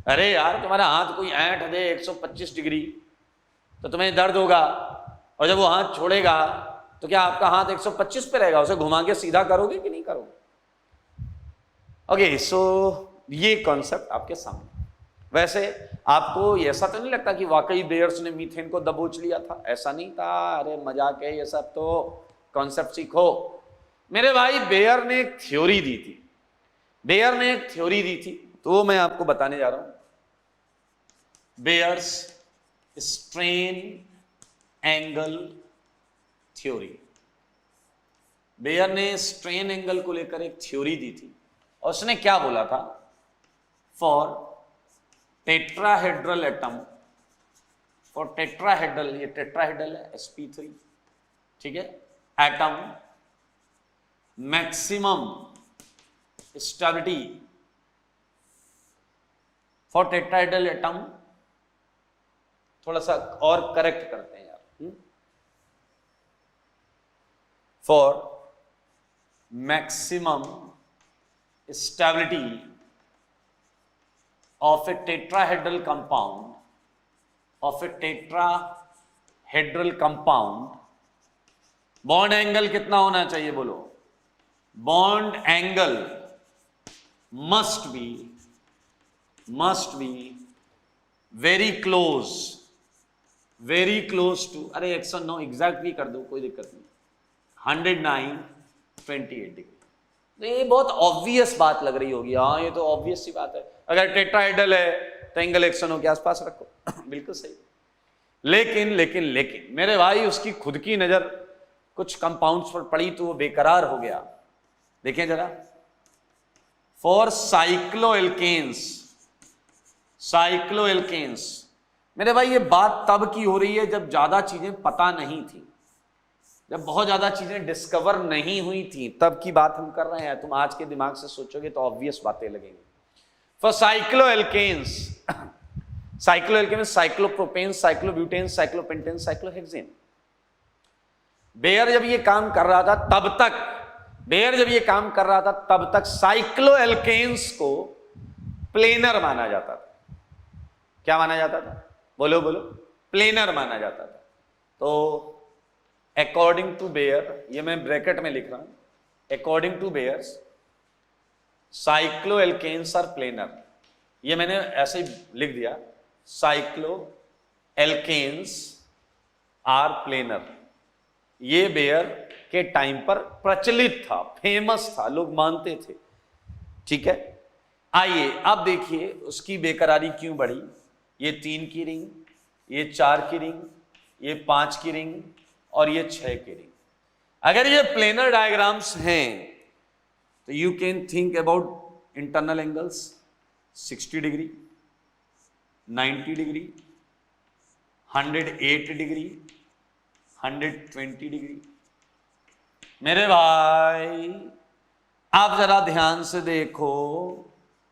अरे यार, तुम्हारा हाथ कोई ऐंठ दे 125 डिग्री तो तुम्हें दर्द होगा, और जब वो हाथ छोड़ेगा तो क्या आपका हाथ 125 पे रहेगा? उसे घुमा के सीधा करोगे कि नहीं करोगे? ओके, सो ये कॉन्सेप्ट आपके सामने। वैसे आपको ऐसा तो नहीं लगता कि वाकई बेयर्स ने मीथेन को दबोच लिया था? ऐसा नहीं था, अरे मजाक है ये सब, तो कॉन्सेप्ट सीखो मेरे भाई। बेयर ने एक थ्योरी दी थी, तो मैं आपको बताने जा रहा हूं। Baeyer's strain angle theory. Baeyer ने स्ट्रेन एंगल को लेकर एक थ्योरी दी थी, और उसने क्या बोला था? For tetrahedral atom, for tetrahedral, ये टेट्राहेड्रल है sp3, ठीक है, atom maximum stability for tetrahedral atom. थोड़ा सा और करेक्ट करते हैं यार, for maximum stability of a tetrahedral compound, bond angle कितना होना चाहिए? बोलो। Bond angle must be very close to, अरे 109 एग्जैक्टली कर दो, कोई दिक्कत नहीं, 109.28 डिग्री। तो ये बहुत ऑब्वियस बात लग रही होगी, हाँ ये तो ऑब्वियस सी बात है, अगर टेट्राहेड्रल है तो एंगल 109 के आसपास रखो। बिल्कुल सही। लेकिन मेरे भाई, उसकी खुद की नजर कुछ कंपाउंड्स पर पड़ी तो वो बेकरार हो गया। देखें जरा, फॉर साइक्लोएल्केन्स, मेरे भाई ये बात तब की हो रही है जब ज्यादा चीजें पता नहीं थी, जब बहुत ज्यादा चीजें डिस्कवर नहीं हुई थी, तब की बात हम कर रहे हैं। तुम आज के दिमाग से सोचोगे तो ऑब्वियस बातें लगेंगी। For cycloalkanes, cyclopropane, cyclobutane, cyclopentane, cyclohexane. Baeyer जब ये काम कर रहा था तब तक साइक्लोएल्केन्स को प्लेनर माना जाता था। क्या माना जाता था? बोलो, प्लेनर माना जाता था। तो अकॉर्डिंग टू बेयर, ये मैं ब्रैकेट में लिख रहा हूं, according to Baeyer's cycloalkanes are planar. ये मैंने ऐसे ही लिख दिया, साइक्लोएल्केन्स आर प्लेनर। ये बेयर के टाइम पर प्रचलित था, फेमस था, लोग मानते थे, ठीक है। आइए अब देखिए उसकी बेकरारी क्यों बढ़ी। ये 3 की रिंग, ये 4 की रिंग, ये 5 की रिंग और ये 6 की रिंग। अगर ये प्लेनर डायग्राम्स हैं तो you can think about internal angles 60 degree, 90 degree, 108 degree, 120 degree. मेरे भाई आप जरा ध्यान से देखो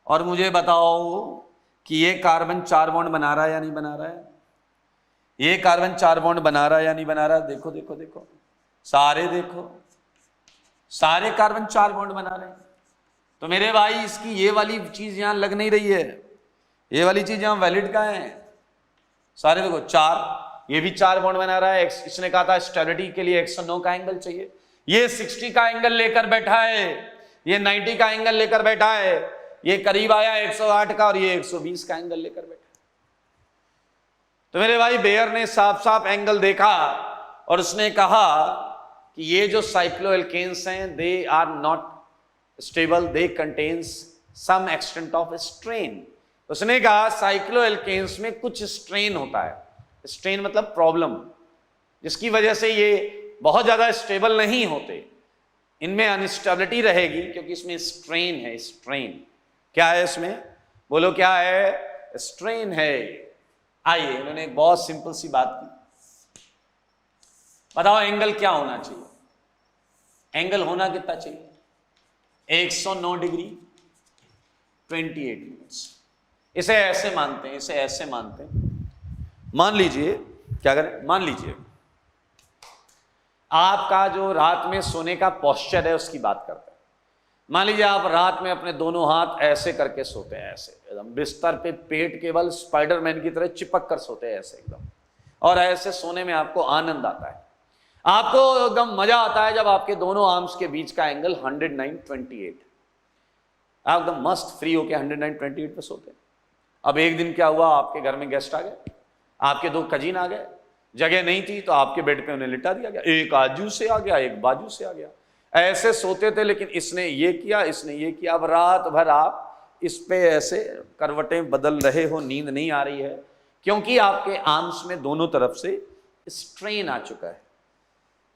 और मुझे बताओ कि ये कार्बन 4 बॉन्ड बना रहा है या नहीं बना रहा है? ये कार्बन 4 बॉन्ड बना रहा है या नहीं बना रहा? देखो देखो देखो, सारे देखो, सारे कार्बन 4 बॉन्ड बना रहे हैं। तो मेरे भाई इसकी ये वाली चीज यहां लग नहीं रही है, ये वाली चीज यहां वैलिड कहां है? सारे देखो 4, ये भी 4 बॉन्ड बना रहा है। इसने कहा था स्टेबिलिटी के लिए 109 का एंगल चाहिए, ये 60 का एंगल लेकर बैठा है, ये 90 का एंगल लेकर बैठा है, ये करीब आया 108 का और ये 120 का एंगल लेकर बैठा। तो मेरे भाई बेयर ने साफ साफ एंगल देखा और उसने कहा कि ये जो साइक्लोएल्केन्स हैं they are not stable, they contains some extent of strain. उसने कहा साइक्लोएल्केन्स में कुछ स्ट्रेन होता है। स्ट्रेन मतलब प्रॉब्लम, जिसकी वजह से ये बहुत ज्यादा स्टेबल नहीं होते, इनमें अनस्टेबिलिटी रहेगी क्योंकि इसमें स्ट्रेन है। स्ट्रेन क्या है इसमें, बोलो क्या है, स्ट्रेन है। आइए, इन्होंने एक बहुत सिंपल सी बात की, बताओ एंगल क्या होना चाहिए। एंगल होना कितना चाहिए, 109 डिग्री 28 मिनट्स। इसे ऐसे मानते हैं, इसे ऐसे मानते हैं। मान लीजिए, क्या करें, मान लीजिए आपका जो रात में सोने का पोस्चर है उसकी बात करते हैं। मान लीजिए आप रात में अपने दोनों हाथ ऐसे करके सोते हैं, ऐसे एकदम बिस्तर पे पेट केवल स्पाइडरमैन की तरह चिपक कर सोते हैं ऐसे एकदम, और ऐसे सोने में आपको आनंद आता है, आपको एकदम मजा आता है जब आपके दोनों आर्म्स के बीच का एंगल 109.28, आप एकदम मस्त फ्री होके 109.28 पे सोते हैं। अब एक दिन क्या हुआ, आपके घर में गेस्ट आ गए, आपके 2 कजिन आ गए, जगह नहीं थी तो आपके बेड पे उन्हें लिटा दिया गया, एक आजू से आ गया, एक बाजू से आ गया, ऐसे सोते थे, लेकिन इसने ये किया, इसने ये किया। अब रात भर आप इस पे ऐसे करवटें बदल रहे हो, नींद नहीं आ रही है, क्योंकि आपके आर्म्स में दोनों तरफ से स्ट्रेन आ चुका है।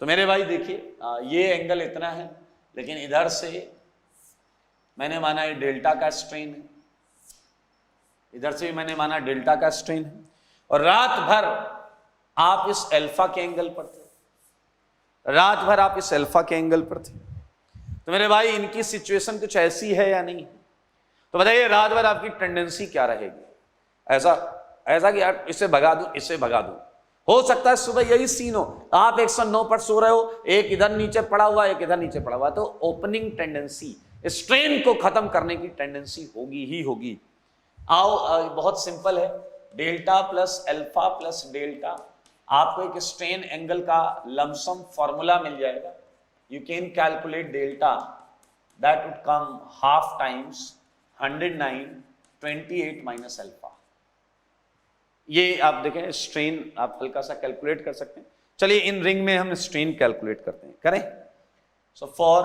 तो मेरे भाई देखिए, ये एंगल इतना है, लेकिन इधर से मैंने माना ये डेल्टा का स्ट्रेन है, इधर से भी मैंने माना डेल्टा का स्ट्रेन है, और रात भर आप इस अल्फा के एंगल पर थे, रात भर आप इस अल्फा के एंगल पर थे। तो मेरे भाई इनकी सिचुएशन कुछ ऐसी है या नहीं? तो बताइए रात भर आपकी टेंडेंसी क्या रहेगी? ऐसा कि यार इसे भगा दूं, इसे भगा दूं। हो सकता है सुबह यही सीन हो, आप 109 पर सो रहे हो, एक इधर नीचे पड़ा हुआ, एक इधर नीचे पड़ा हुआ, तो ओपनिंग टेंडेंसी, स्ट्रेन को खत्म करने की टेंडेंसी होगी ही होगी। आओ, बहुत सिंपल है, delta plus alpha plus delta, आपको एक स्ट्रेन एंगल का लमसम फॉर्मूला मिल जाएगा। You can calculate delta, that would come half times 109.28 minus alpha. ये आप देखें स्ट्रेन आप हल्का सा कैलकुलेट कर सकते हैं। चलिए इन रिंग में हम स्ट्रेन कैलकुलेट करते हैं, करें। So for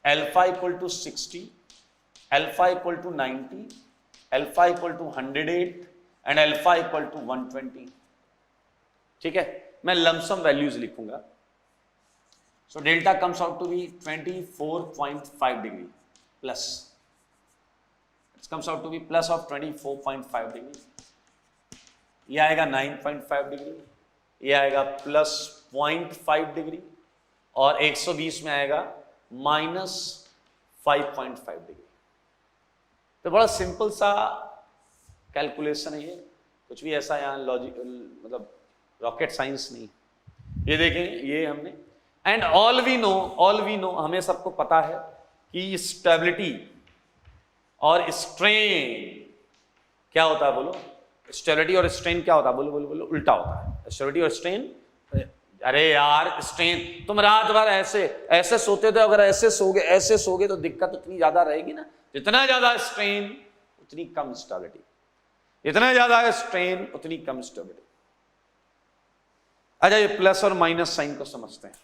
alpha equal to 60, alpha equal to 90, alpha equal to 108 and alpha equal to 120। ठीक है, मैं लमसम वैल्यूज लिखूंगा। So delta comes out to be 24.5 degree plus, it comes out to be plus of 24.5 degree. ये आएगा 9.5 degree, ये आएगा plus 0.5 degree, और 120 में आएगा माइनस 5.5 डिग्री। तो बड़ा सिंपल सा कैलकुलेशन है ये, कुछ भी ऐसा यहाँ लॉजिकल मतलब रॉकेट साइंस नहीं। ये देखें, ये हमने, एंड ऑल वी नो, हमें सबको पता है कि स्टेबिलिटी और स्ट्रेन क्या होता है, बोलो। स्टेबिलिटी और स्ट्रेन क्या होता है, बोलो बोलो बोलो, उल्टा होता है। स्टेबिलिटी और स्ट्रेन, अरे यार स्ट्रेन, तुम रात भर ऐसे सोते थे, अगर ऐसे सोगे तो दिक्कत उतनी ज्यादा रहेगी ना। जितना ज्यादा स्ट्रेन उतनी कम स्टेबिलिटी, इतना ज्यादा स्ट्रेन उतनी कम स्टेबिलिटी। अच्छा, ये प्लस और माइनस साइन को समझते हैं।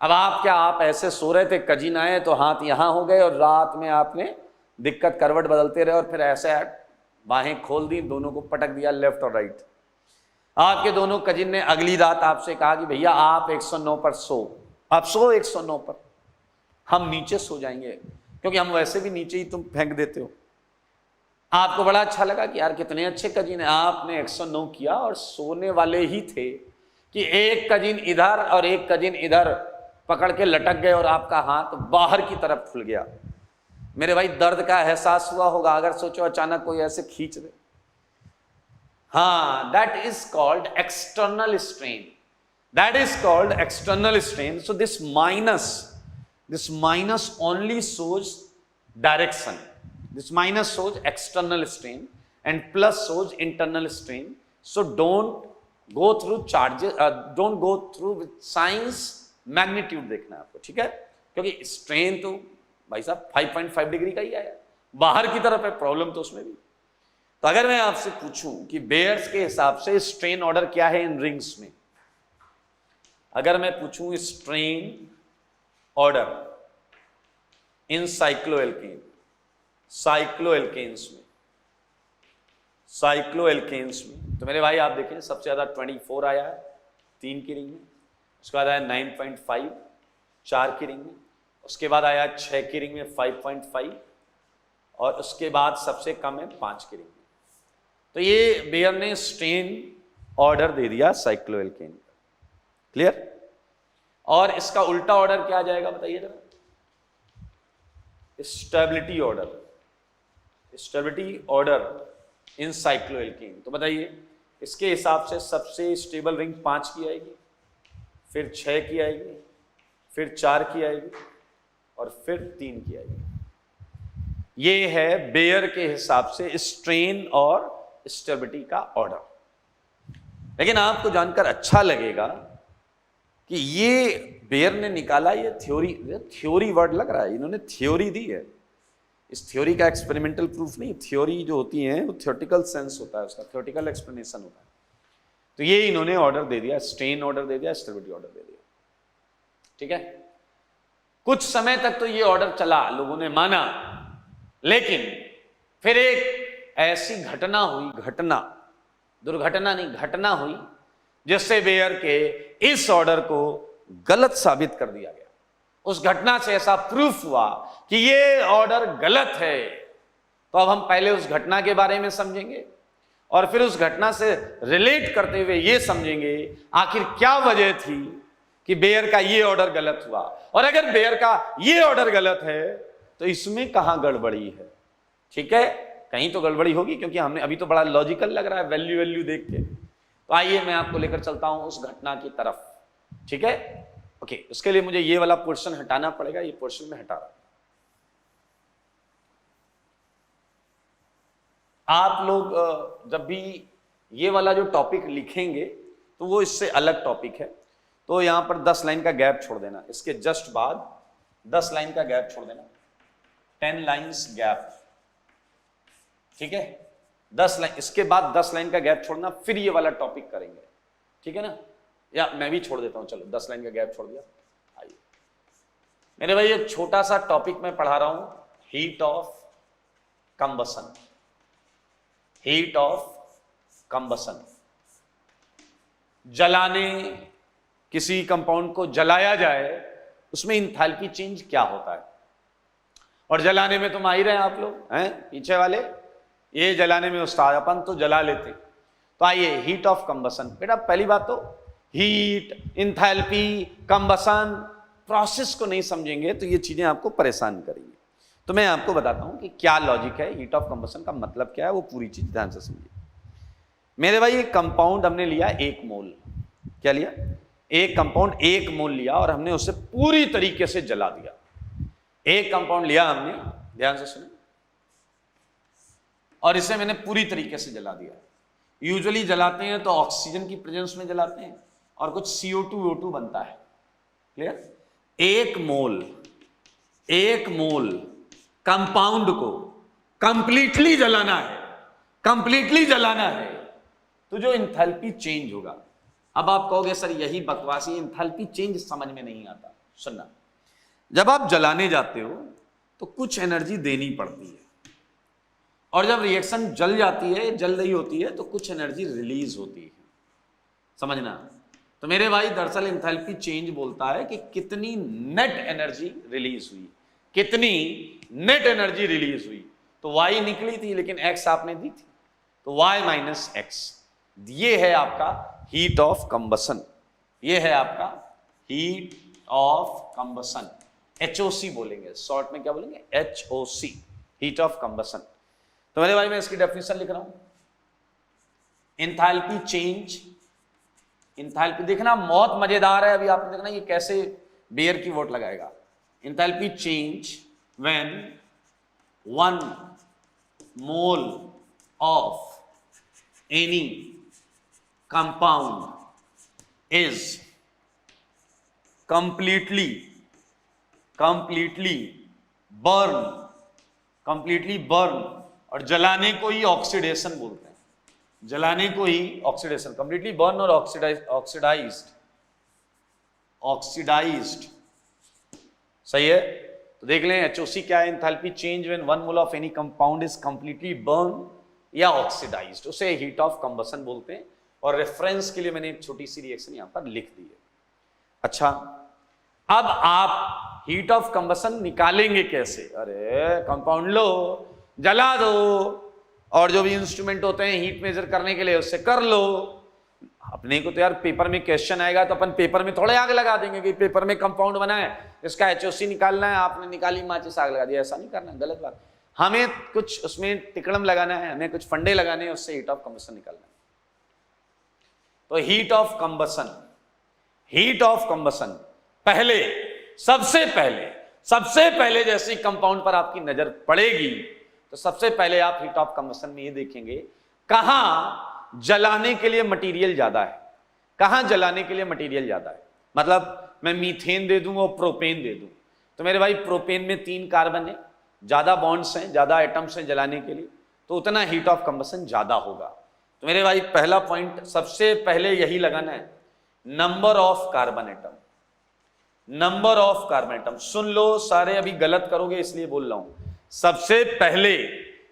अब आप ऐसे सो रहे थे, कजिन आए तो हाथ यहां हो गए, और रात में आपने दिक्कत करवट बदलते रहे, और फिर ऐसे बाहें खोल दी, दोनों को पटक दिया लेफ्ट और राइट। आपके दोनों कजिन ने अगली रात आपसे कहा कि भैया आप 109 पर सो, आप सो 109 पर, हम नीचे सो जाएंगे, क्योंकि हम वैसे भी नीचे ही तुम फेंक देते हो। आपको बड़ा अच्छा लगा कि यार कितने अच्छे कजिन है, आपने 109 किया, और सोने वाले ही थे कि एक कजिन इधर और एक कजिन इधर पकड़ के लटक गए, और आपका हाथ बाहर की तरफ खुल गया। मेरे भाई दर्द का एहसास हुआ होगा, अगर सोचो अचानक कोई ऐसे खींच दे। हाँ, that is called external strain, that is called external strain. So this minus only shows direction, this minus shows external strain and plus shows internal strain. So don't go through charges, don't go through with signs, magnitude देखना है आपको, ठीक है, क्योंकि strain तो भाई साहब 5.5 degree का ही आया, बाहर की तरफ है प्रॉब्लम तो उसमें भी। तो अगर मैं आपसे पूछूं कि बेयर्स के हिसाब से स्ट्रेन ऑर्डर क्या है इन रिंग्स में, अगर मैं पूछूं strain order in cycloalkane, cycloalkenes में, साइक्लोएल्केन्स में तो मेरे भाई आप देखें सबसे ज्यादा 24 आया है 3 की रिंग में, उसके बाद आया 9.5 4 की रिंग में, उसके बाद आया 6 की रिंग में 5.5 और उसके बाद सबसे कम है 5 की रिंग में। तो ये बेयर ने स्ट्रेन ऑर्डर दे दिया साइक्लोएल्केन का। क्लियर? और इसका उल्टा ऑर्डर क्या आ जाएगा बताइए जरा? Stability order, stability order in cycloalkane. तो बताइए इसके हिसाब से सबसे स्टेबल रिंग 5 की आएगी, फिर 6 की आएगी, फिर 4 की आएगी और फिर 3 की आएगी। ये है बेयर के हिसाब से स्ट्रेन और स्टेबिलिटी का ऑर्डर। लेकिन आपको जानकर अच्छा लगेगा कि ये बेयर ने निकाला, ये थ्योरी वर्ड लग रहा है, इन्होंने थ्योरी दी है। इस थ्योरी का एक्सपेरिमेंटल प्रूफ नहीं, थ्योरी जो होती है वो थ्योरेटिकल सेंस होता है, उसका थ्योरेटिकल एक्सप्लेनेशन होता है। तो ये इन्होंने ऑर्डर दे दिया, स्ट्रेन ऑर्डर दे दिया, स्टेबिलिटी ऑर्डर दे दिया। ठीक है, कुछ समय तक तो ये ऑर्डर चला, लोगों ने माना, लेकिन फिर एक ऐसी घटना हुई, घटना, दुर्घटना नहीं, घटना हुई जिससे बेयर के इस ऑर्डर को गलत साबित कर दिया गया। उस घटना से ऐसा प्रूफ हुआ कि ये ऑर्डर गलत है। तो अब हम पहले उस घटना के बारे में समझेंगे और फिर उस घटना से रिलेट करते हुए ये समझेंगे आखिर क्या वजह थी कि बेयर का ये ऑर्डर गलत हुआ, और अगर बेयर का ये ऑर्डर गलत है तो इसमें कहां गड़बड़ी है। ठीक है, कहीं तो गड़बड़ी होगी, क्योंकि हमने अभी तो बड़ा लॉजिकल लग रहा है वैल्यू देख के। तो आइए मैं आपको लेकर चलता हूं उस घटना की तरफ। ठीक है, ओके, उसके लिए मुझे ये वाला पोर्शन हटाना पड़ेगा, ये पोर्शन में हटा रहा हूं। आप लोग जब भी ये वाला जो टॉपिक लिखेंगे तो वो इससे अलग टॉपिक है, तो यहां पर 10 लाइन का गैप छोड़ देना, इसके जस्ट बाद 10 लाइन का गैप छोड़ देना, 10 लाइन्स गैप। ठीक है, 10 लाइन, इसके बाद 10 लाइन का गैप छोड़ना, फिर ये वाला टॉपिक करेंगे। ठीक है ना, या मैं भी छोड़ देता हूं, चलो 10 लाइन का गैप छोड़ दिया। आइए मेरे भाई, एक छोटा सा टॉपिक मैं पढ़ा रहा हूं, heat of combustion. Heat of combustion, जलाने, किसी कंपाउंड को जलाया जाए उसमें इंथैल्पी चेंज क्या होता है। और जलाने में तो माहिर हैं आप लोग, हैं पीछे वाले, ये जलाने में उस्ताद, अपन तो जला लेते। तो आइए हीट ऑफ कंबसन। बेटा पहली बात तो हीट, इंथैल्पी, कंबसन, प्रोसेस को नहीं समझेंगे तो ये चीजें आपको परेशान करेंगी। तो मैं आपको बताता हूं कि क्या लॉजिक है, हीट ऑफ कंबसन का मतलब क्या है, वो पूरी चीज ध्यान से समझिए। मेरे भाई एक कंपाउंड हमने लिया 1 मोल, क्या लिया, एक कंपाउंड 1 मोल लिया और हमने उसे पूरी तरीके से जला दिया। एक कंपाउंड लिया हमने, ध्यान से सुने, और इसे मैंने पूरी तरीके से जला दिया। यूजुअली जलाते हैं तो ऑक्सीजन की प्रेजेंस में जलाते हैं और कुछ CO2 O2 बनता है। क्लियर? 1 मोल कंपाउंड को कंप्लीटली जलाना है, कंप्लीटली जलाना है, तो जो इंथैल्पी चेंज होगा। अब आप कहोगे सर यही बकवासी, इंथैल्पी चेंज समझ में नहीं आता। सुनना, जब आप जलाने जाते हो तो कुछ एनर्जी देनी पड़ती है, और जब रिएक्शन जल जाती है, जल रही होती है, तो कुछ एनर्जी रिलीज होती है। समझना। तो मेरे भाई दरअसल इंथैल्पी चेंज बोलता है कि कितनी नेट एनर्जी रिलीज हुई, कितनी नेट एनर्जी रिलीज हुई। तो Y निकली थी लेकिन X आपने दी थी, तो Y माइनस X, ये है आपका हीट ऑफ कंबसन। ये है आपका हीट ऑफ कंबसन, HOC बोलेंगे, शॉर्ट में क्या बोलेंगे, HOC, हीट ऑफ कंबसन। तो मेरे भाई मैं इसकी डेफिनेशन लिख रहा हूं, इंथैल्पी चेंज, इंथैल्पी देखना बहुत मजेदार है, अभी आपने देखना ये कैसे बेयर की वोट लगाएगा। Enthalpy change when 1 mole of any compound is completely burn, और जलाने को ही ऑक्सीडेशन बोलते हैं, जलाने को ही ऑक्सीडेशन, कंप्लीटली बर्न और ऑक्सीडाइज्ड, सही है। तो देख लें HOC क्या है, enthalpy change when 1 mole of any compound is completely burn या ऑक्सीडाइज्ड, उसे हीट ऑफ कंबसन बोलते हैं। और रेफरेंस के लिए मैंने एक छोटी सी रिएक्शन यहां पर लिख दी है। अच्छा, अब आप हीट ऑफ कंबसन निकालेंगे कैसे? अरे कंपाउंड लो, जला दो, और जो भी इंस्ट्रूमेंट होते हैं हीट मेजर करने के लिए उससे कर लो। अपने को तो यार पेपर में क्वेश्चन आएगा तो अपन पेपर में थोड़े आग लगा देंगे कि पेपर में कंपाउंड बना है इसका HOC निकालना है, आपने निकाली माचिस आग लगा दिया, ऐसा नहीं करना, गलत बात। हमें कुछ उसमें टिकड़म लगाना है, हमें कुछ फंडे लगाने हैं, उससे हीट ऑफ कंबसन निकालना है। तो heat of combustion, heat of combustion पहले, सबसे पहले जैसे कंपाउंड पर आपकी नजर पड़ेगी तो सबसे पहले आप हीट ऑफ कंबसन में ये देखेंगे कहां जलाने के लिए मटेरियल ज्यादा है, कहां जलाने के लिए मटेरियल ज्यादा है। मतलब मैं मीथेन दे दूं और प्रोपेन दे दूं, तो मेरे भाई प्रोपेन में 3 कार्बन है, ज्यादा बॉन्ड्स हैं, ज्यादा एटम्स हैं जलाने के लिए, तो उतना हीट ऑफ कंबसन ज्यादा होगा। तो मेरे भाई पहला पॉइंट सबसे पहले यही लगाना है, number of carbon atom, number of carbon atom. सुन लो सारे, अभी गलत करोगे इसलिए बोल रहा हूं। सबसे पहले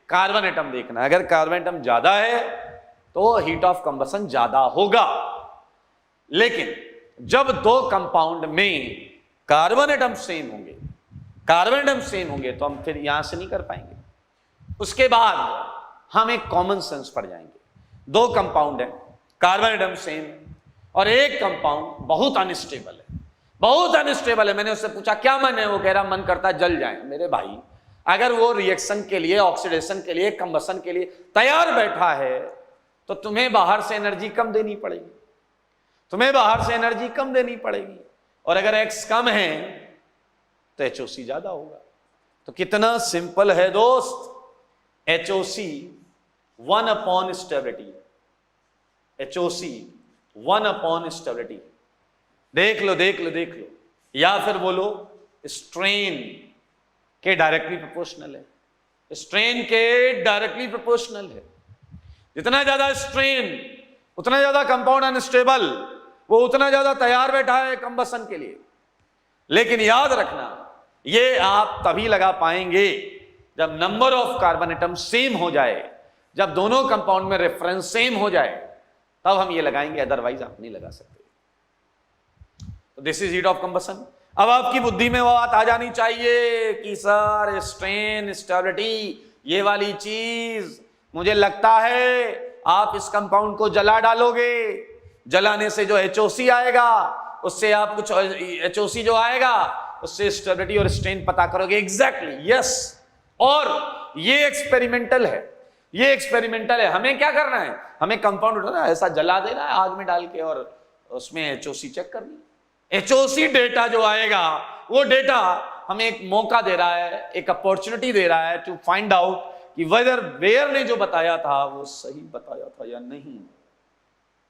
कार्बन एटम देखना, अगर कार्बन एटम ज्यादा है तो हीट ऑफ कंबसन ज्यादा होगा। लेकिन जब 2 कंपाउंड में कार्बन एटम सेम होंगे, कार्बन एटम सेम होंगे तो हम फिर यहां से नहीं कर पाएंगे। उसके बाद हम एक कॉमन सेंस पर जाएंगे। 2 कंपाउंड है, कार्बन एटम सेम, और एक कंपाउंड बहुत अनस्टेबल है, बहुत अनस्टेबल है। मैंने उससे पूछा क्या मन है, वो कह रहा मन करता जल जाए। मेरे भाई अगर वो रिएक्शन के लिए, ऑक्सीडेशन के लिए, कंबसन के लिए तैयार बैठा है तो तुम्हें बाहर से एनर्जी कम देनी पड़ेगी, तुम्हें बाहर से एनर्जी कम देनी पड़ेगी। और अगर X कम है तो HOC ज्यादा होगा। तो कितना सिंपल है दोस्त, HOC 1 upon stability, HOC 1 upon stability. देख लो देख लो देख लो, या फिर बोलो स्ट्रेन के डायरेक्टली प्रोपोर्शनल है, स्ट्रेन के डायरेक्टली प्रोपोर्शनल है। जितना ज्यादा स्ट्रेन उतना ज्यादा कंपाउंड अनस्टेबल, वो उतना ज्यादा तैयार बैठा है कंबसन के लिए। लेकिन याद रखना ये आप तभी लगा पाएंगे जब number of carbon atom same हो जाए, जब दोनों कंपाउंड में रेफरेंस सेम हो जाए तब हम ये लगाएंगे, अदरवाइज आप नहीं लगा सकते। तो this is heat of combustion. अब आपकी बुद्धि में वो बात आ जानी चाहिए कि सर स्ट्रेन स्टेबिलिटी ये वाली चीज, मुझे लगता है आप इस कंपाउंड को जला डालोगे, जलाने से जो HOC आएगा उससे आप कुछ HOC जो आएगा उससे स्टेबिलिटी और स्ट्रेन पता करोगे। Exactly yes. और ये एक्सपेरिमेंटल है, ये एक्सपेरिमेंटल है। हमें क्या करना है, हमें कंपाउंड उठाना ऐसा जला देना है आग में डाल के और उसमें HOC चेक करनी। HOC डेटा जो आएगा वो डेटा हमें एक मौका दे रहा है, एक अपॉर्चुनिटी दे रहा है टू फाइंड आउट कि वेदर वेयर ने जो बताया था वो सही बताया था या नहीं,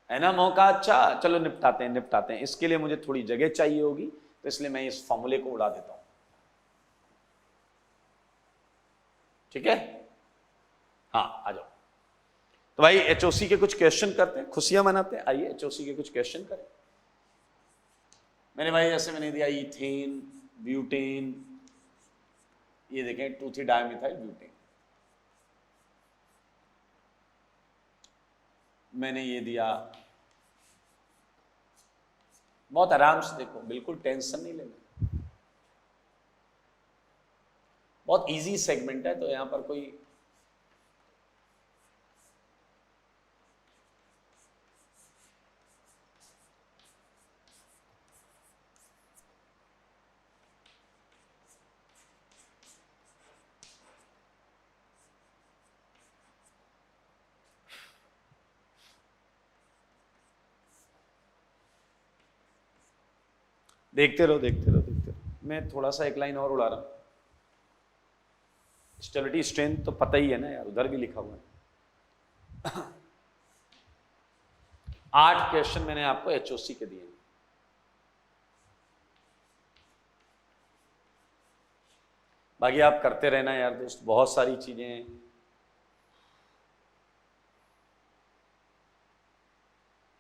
है ना मौका। अच्छा चलो निपटाते हैं निपटाते हैं। इसके लिए मुझे थोड़ी जगह चाहिए होगी तो इसलिए मैं इस फॉर्मूले को उड़ा देता हूं, ठीक है। हाँ आ जाओ। तो भाई HOC के कुछ क्वेश्चन करते हैं, खुशियां मनाते हैं। आइए HOC के कुछ क्वेश्चन करें। मैंने भाई ऐसे मैंने दिया इथेन, ब्यूटेन, ये देखें 2,3 डायमिथाइल ब्यूटेन। मैंने ये दिया, बहुत आराम से देखो, बिल्कुल टेंशन नहीं लेना, बहुत इजी सेगमेंट है तो यहां पर कोई देखते रहो देखते रहो देखते रहो। मैं थोड़ा सा एक लाइन और उड़ा रहा हूं। स्टेबिलिटी स्ट्रेंथ तो पता ही है ना यार, उधर भी लिखा हुआ है। 8 क्वेश्चन मैंने आपको HOC के दिए। बाकी आप करते रहना यार दोस्त, बहुत सारी चीजें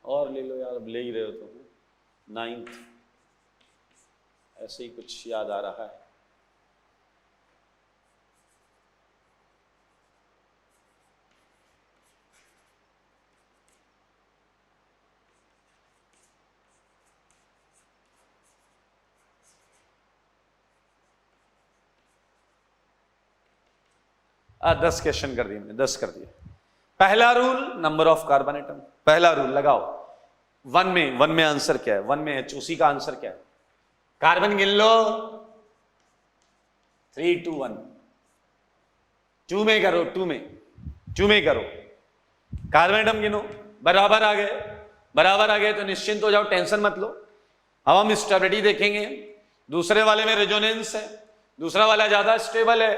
और ले लो यार, अब ले ही रहे हो तो 9th ऐसे ही कुछ याद आ रहा है। 10 क्वेश्चन कर दिए मैंने, 10 कर दिए। पहला rule number of carbon atom, पहला रूल लगाओ। वन में आंसर क्या है? वन में HOC का आंसर क्या है? कार्बन गिन लो, 3 2 1। 2 में करो, 2 में करो, कार्बन एटम गिनो, बराबर आ गए तो निश्चिंत हो जाओ, टेंशन मत लो। अब हम स्टेबिलिटी देखेंगे। दूसरे वाले में रेजोनेंस है, दूसरा वाला ज्यादा स्टेबल है,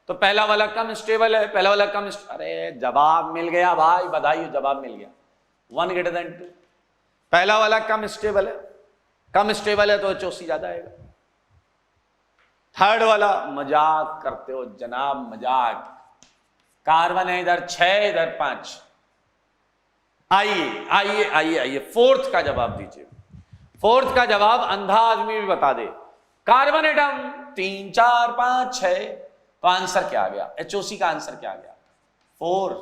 तो पहला वाला कम स्टेबल है, पहला वाला कम अरे जवाब मिल गया भाई, बधाई हो, जवाब मिल गया। 1 > 2। पहला वाला कम स्टेबल है तो HOC ज्यादा आएगा। थर्ड वाला, मजाक करते हो जनाब, मजाक। कार्बन है इधर 6, इधर 5। आइए फोर्थ का जवाब दीजिए। फोर्थ का जवाब अंधा आदमी भी बता दे। कार्बन एटम 3 4 5 6, तो आंसर क्या आ गया? HOC का आंसर क्या आ गया? 4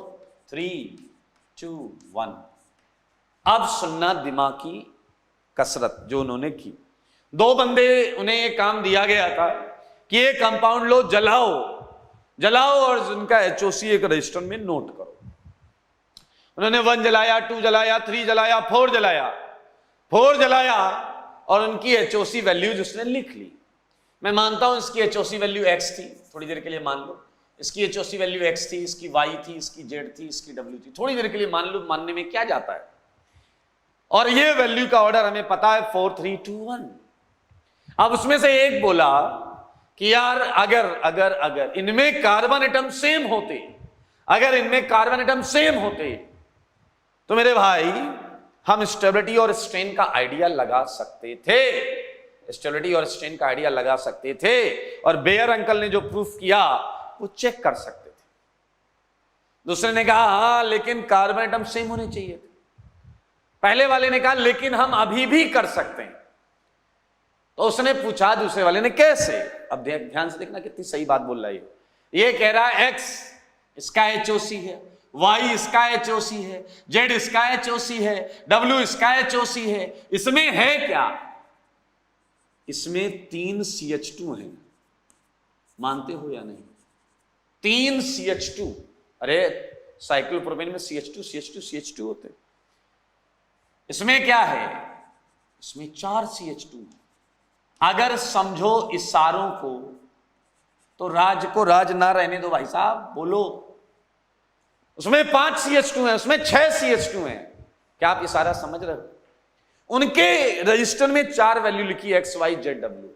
3 2 1। अब सुनना दिमाग की कसरत जो उन्होंने की। 2 बंदे, उन्हें एक काम दिया गया था कि ये कंपाउंड लो, जलाओ और उनका HOC एक रजिस्टर में नोट करो। उन्होंने 1 जलाया, 2 जलाया, 3 जलाया, 4 जलाया और उनकी HOC वैल्यूज उसने लिख ली। मैं मानता हूं इसकी HOC वैल्यू X थी, थोड़ी देर के लिए मान लो। इसकी HOC वैल्यू X थी, इसकी Y थी, इसकी Z थी, इसकी W थी, थोड़ी देर के लिए मान लो। मानने में क्या जाता है? और ये वैल्यू का ऑर्डर हमें पता है 4 3 2 1। अब उसमें से एक बोला कि यार अगर इनमें कार्बन एटम सेम होते, तो मेरे भाई हम स्टेबिलिटी और स्ट्रेन का आइडिया लगा सकते थे। और बेयर अंकल ने जो प्रूफ किया वो चेक कर सकते थे। दूसरे ने कहा हां लेकिन कार्बन एटम सेम होने चाहिए थे। पहले वाले ने कहा लेकिन हम अभी भी कर सकते हैं। तो उसने पूछा दूसरे वाले ने कैसे? अब ध्यान से देखना कितनी सही बात बोल रहा है ये कह रहा है X इसका HOC है, Y इसका HOC है, Z इसका HOC है, W इसका HOC है। इसमें है क्या? इसमें 3 CH2 है। मानते हो या नहीं? 3 CH2। अरे साइक्लोप्रोपेन में CH2 होते। इसमें क्या है? इसमें 4 CH2। अगर समझो इशारों को तो राज को राज ना रहने दो भाई साहब, बोलो। उसमें 5 CH2 है, उसमें 6 CH2 है। क्या आप इशारा समझ रहे हो? उनके रजिस्टर में 4 वैल्यू लिखी X Y Z W।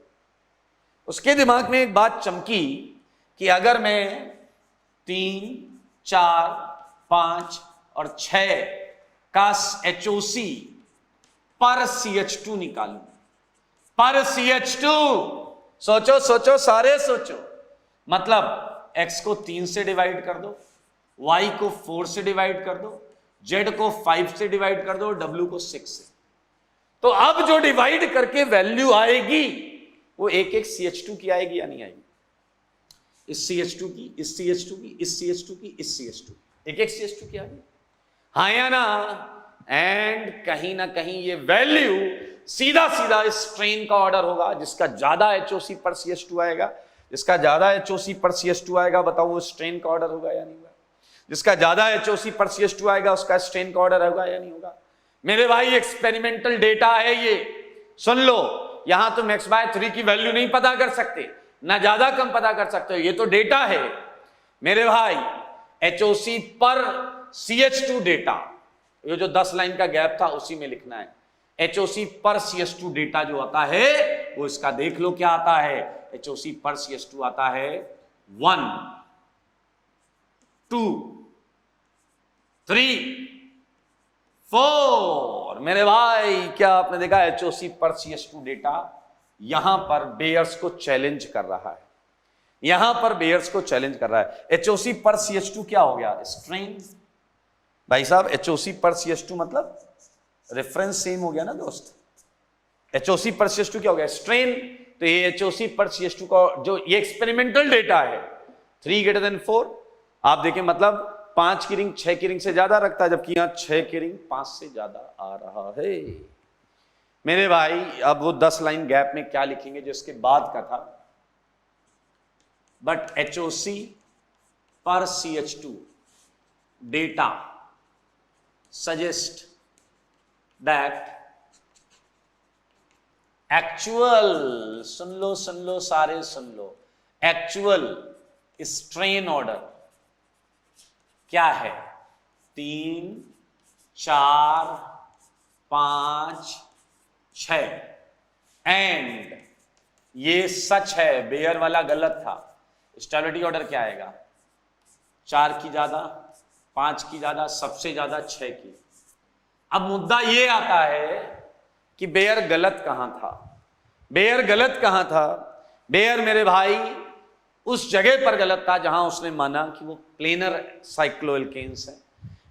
उसके दिमाग में एक बात चमकी कि अगर मैं 3 4 5 और 6 का HOC पर CH2 निकालूं। पर CH2 सोचो सारे सोचो। मतलब X को 3 से डिवाइड कर दो, Y को 4 से डिवाइड कर दो, Z को 5 से डिवाइड कर दो, W को 6 से। तो अब जो डिवाइड करके वैल्यू आएगी वो एक CH2 की आएगी या नहीं आएगी? इस CH2 की, इस CH2 की, इस CH2 की, इस CH2 एक CH2 की आएगी, हाँ या ना? एंड कहीं ना कहीं ये वैल्यू सीधा स्ट्रेन का ऑर्डर होगा। जिसका ज्यादा HOC पर CH2 आएगा, जिसका ज्यादा HOC पर CH2 आएगा, बताओ वो स्ट्रेन का ऑर्डर होगा या नहीं होगा? जिसका ज्यादा HOC पर CH2 आएगा उसका स्ट्रेन का ऑर्डर होगा या नहीं होगा? मेरे भाई एक्सपेरिमेंटल डेटा है ये, सुन लो। यहां तुम X/3 की वैल्यू नहीं पता कर सकते, ना ज्यादा कम पता कर सकते हो, ये तो डेटा है मेरे भाई। HOC पर CH2 डेटा, ये जो 10 लाइन का गैप था उसी में लिखना है। HOC पर CH2 डेटा जो आता है वो इसका देख लो क्या आता है। HOC पर CH2 आता है 1 2 3 4। मेरे भाई क्या आपने देखा HOC पर CH2 डेटा यहां पर बेयर्स को चैलेंज कर रहा है, HOC पर CH2 क्या हो गया? स्ट्रेन। भाई साहब HOC पर CH2 मतलब रेफरेंस सेम हो गया ना दोस्त। HOC पर CH2 क्या हो गया? स्ट्रेन। तो ये HOC पर CH2 का जो ये एक्सपेरिमेंटल डेटा है 3 > 4। आप देखें मतलब 5 की रिंग 6 की रिंग से ज्यादा रखता है, जबकि यहां 6 की रिंग 5 से ज्यादा आ रहा है। मेरे भाई अब वो 10 लाइन गैप में क्या लिखेंगे जो इसके बाद का था। But HOC per CH2 data suggest that actual, सुन लो सारे सुन लो, एक्चुअल स्ट्रेन ऑर्डर क्या है? 3, 4, 5, 6 एंड ये सच है, बेयर वाला गलत था। स्टेबिलिटी ऑर्डर क्या आएगा? 4 की ज्यादा, 5 की ज्यादा, सबसे ज्यादा 6 की। अब मुद्दा ये आता है कि बेयर गलत कहां था? बेयर गलत कहां था? बेयर मेरे भाई उस जगह पर गलत था जहां उसने माना कि वो प्लेनर साइक्लोएल्केन्स है।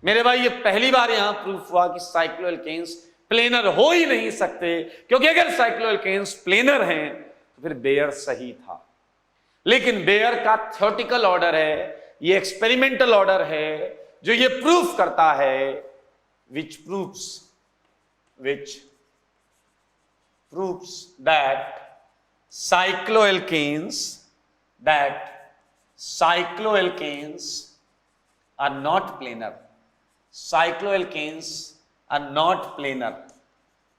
मेरे भाई ये पहली बार यहां प्रूफ हुआ कि साइक्लोएल्केन्स प्लेनर हो ही नहीं सकते, क्योंकि अगर साइक्लोएल्केन्स प्लेनर हैं तो फिर बेयर सही था। लेकिन बेयर का थ्योरेटिकल ऑर्डर है, ये एक्सपेरिमेंटल ऑर्डर है जो ये प्रूफ करता है, which proves that cycloalkanes are not planar. Cycloalkanes are not planar.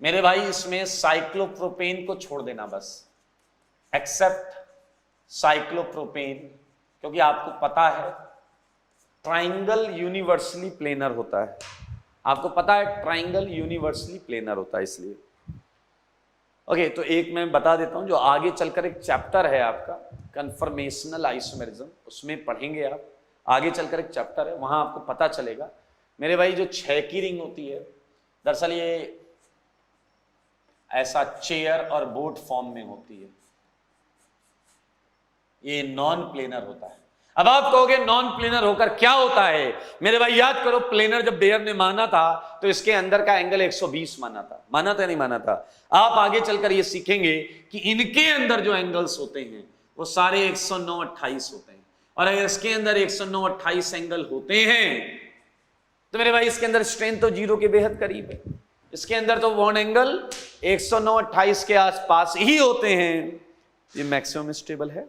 मेरे भाई इसमें साइक्लोप्रोपेन को छोड़ देना बस, एक्सेप्ट साइक्लोप्रोपेन, क्योंकि आपको पता है ट्राइंगल यूनिवर्सली प्लेनर होता है। आपको पता है ट्राइंगल यूनिवर्सली प्लेनर होता है, इसलिए ओके। तो एक मैं बता देता हूं, जो आगे चलकर एक चैप्टर है आपका कन्फर्मेशनल आइसोमेरिज्म, उसमें पढ़ेंगे आप। आगे चलकर एक चैप्टर है, वहां आपको पता चलेगा मेरे भाई जो 6 की रिंग होती है, दरअसल ये ऐसा चेयर और बोट फॉर्म में होती है, ये नॉन प्लेनर होता है। अब आप कहोगे नॉन प्लेनर होकर क्या होता है? मेरे भाई याद करो, प्लेनर जब बेयर ने माना था तो इसके अंदर का एंगल 120 माना था नहीं माना था? आप आगे चलकर ये सीखेंगे कि इनके अंदर जो एंगल्स होते हैं वो सारे 109, 28 होते हैं। और अगर इसके अंदर 109, 28 एंगल होते हैं तो मेरे भाई इसके अंदर स्ट्रेंथ तो 0 के बेहद करीब है। इसके अंदर तो बॉन्ड एंगल 109, 28 के आसपास ही होते हैं। ये मैक्सिमम स्टेबल है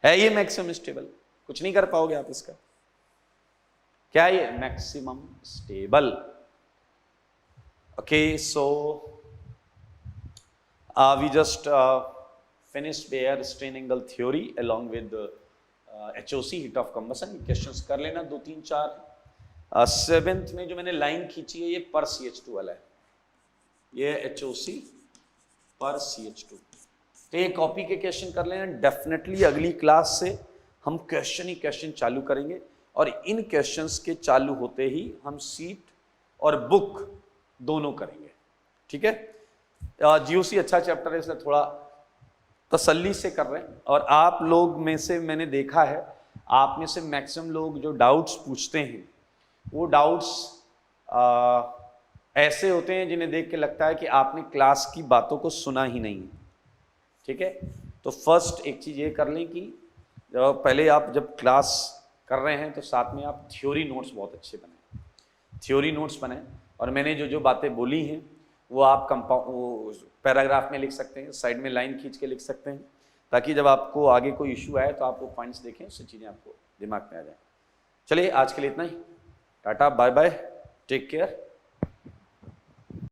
ये मैक्सिमम स्टेबल, कुछ नहीं कर पाओगे आप इसका। क्या ये maximum stable? Okay, so we just finished Baeyer strain angle theory along with HOC, heat of combustion. Questions कर लेना 2, 3, 4। 7th में जो मैंने लाइन खींची है ये पर CH2 वाला है, ये HOC पर CH2। तो ये कॉपी के क्वेश्चन कर लेना। डेफिनेटली अगली क्लास से हम क्वेश्चन ही क्वेश्चन चालू करेंगे, और इन क्वेश्चंस के चालू होते ही हम सीट और बुक दोनों करेंगे, ठीक है? GOC अच्छा चैप्टर है, इसलिए थोड़ा तसल्ली से कर रहे हैं। और आप लोग में से मैंने देखा है, आप में से मैक्सिमम लोग जो डाउट्स पूछते हैं वो डाउट्स ऐसे होते हैं जिन्हें देख के लगता है कि आपने क्लास की बातों को सुना ही नहीं, ठीक है? तो फर्स्ट एक चीज़ ये कर लें कि पहले आप जब क्लास कर रहे हैं तो साथ में आप थ्योरी नोट्स बहुत अच्छे बनाएं, थ्योरी नोट्स बनाएं। और मैंने जो बातें बोली हैं वो आप पैराग्राफ में लिख सकते हैं, साइड में लाइन खींच के लिख सकते हैं, ताकि जब आपको आगे कोई इशू आए तो आप वो पॉइंट्स देखें, उससे चीज़ें आपको दिमाग में आ जाए। चलिए आज के लिए इतना ही, tata bye bye, take care.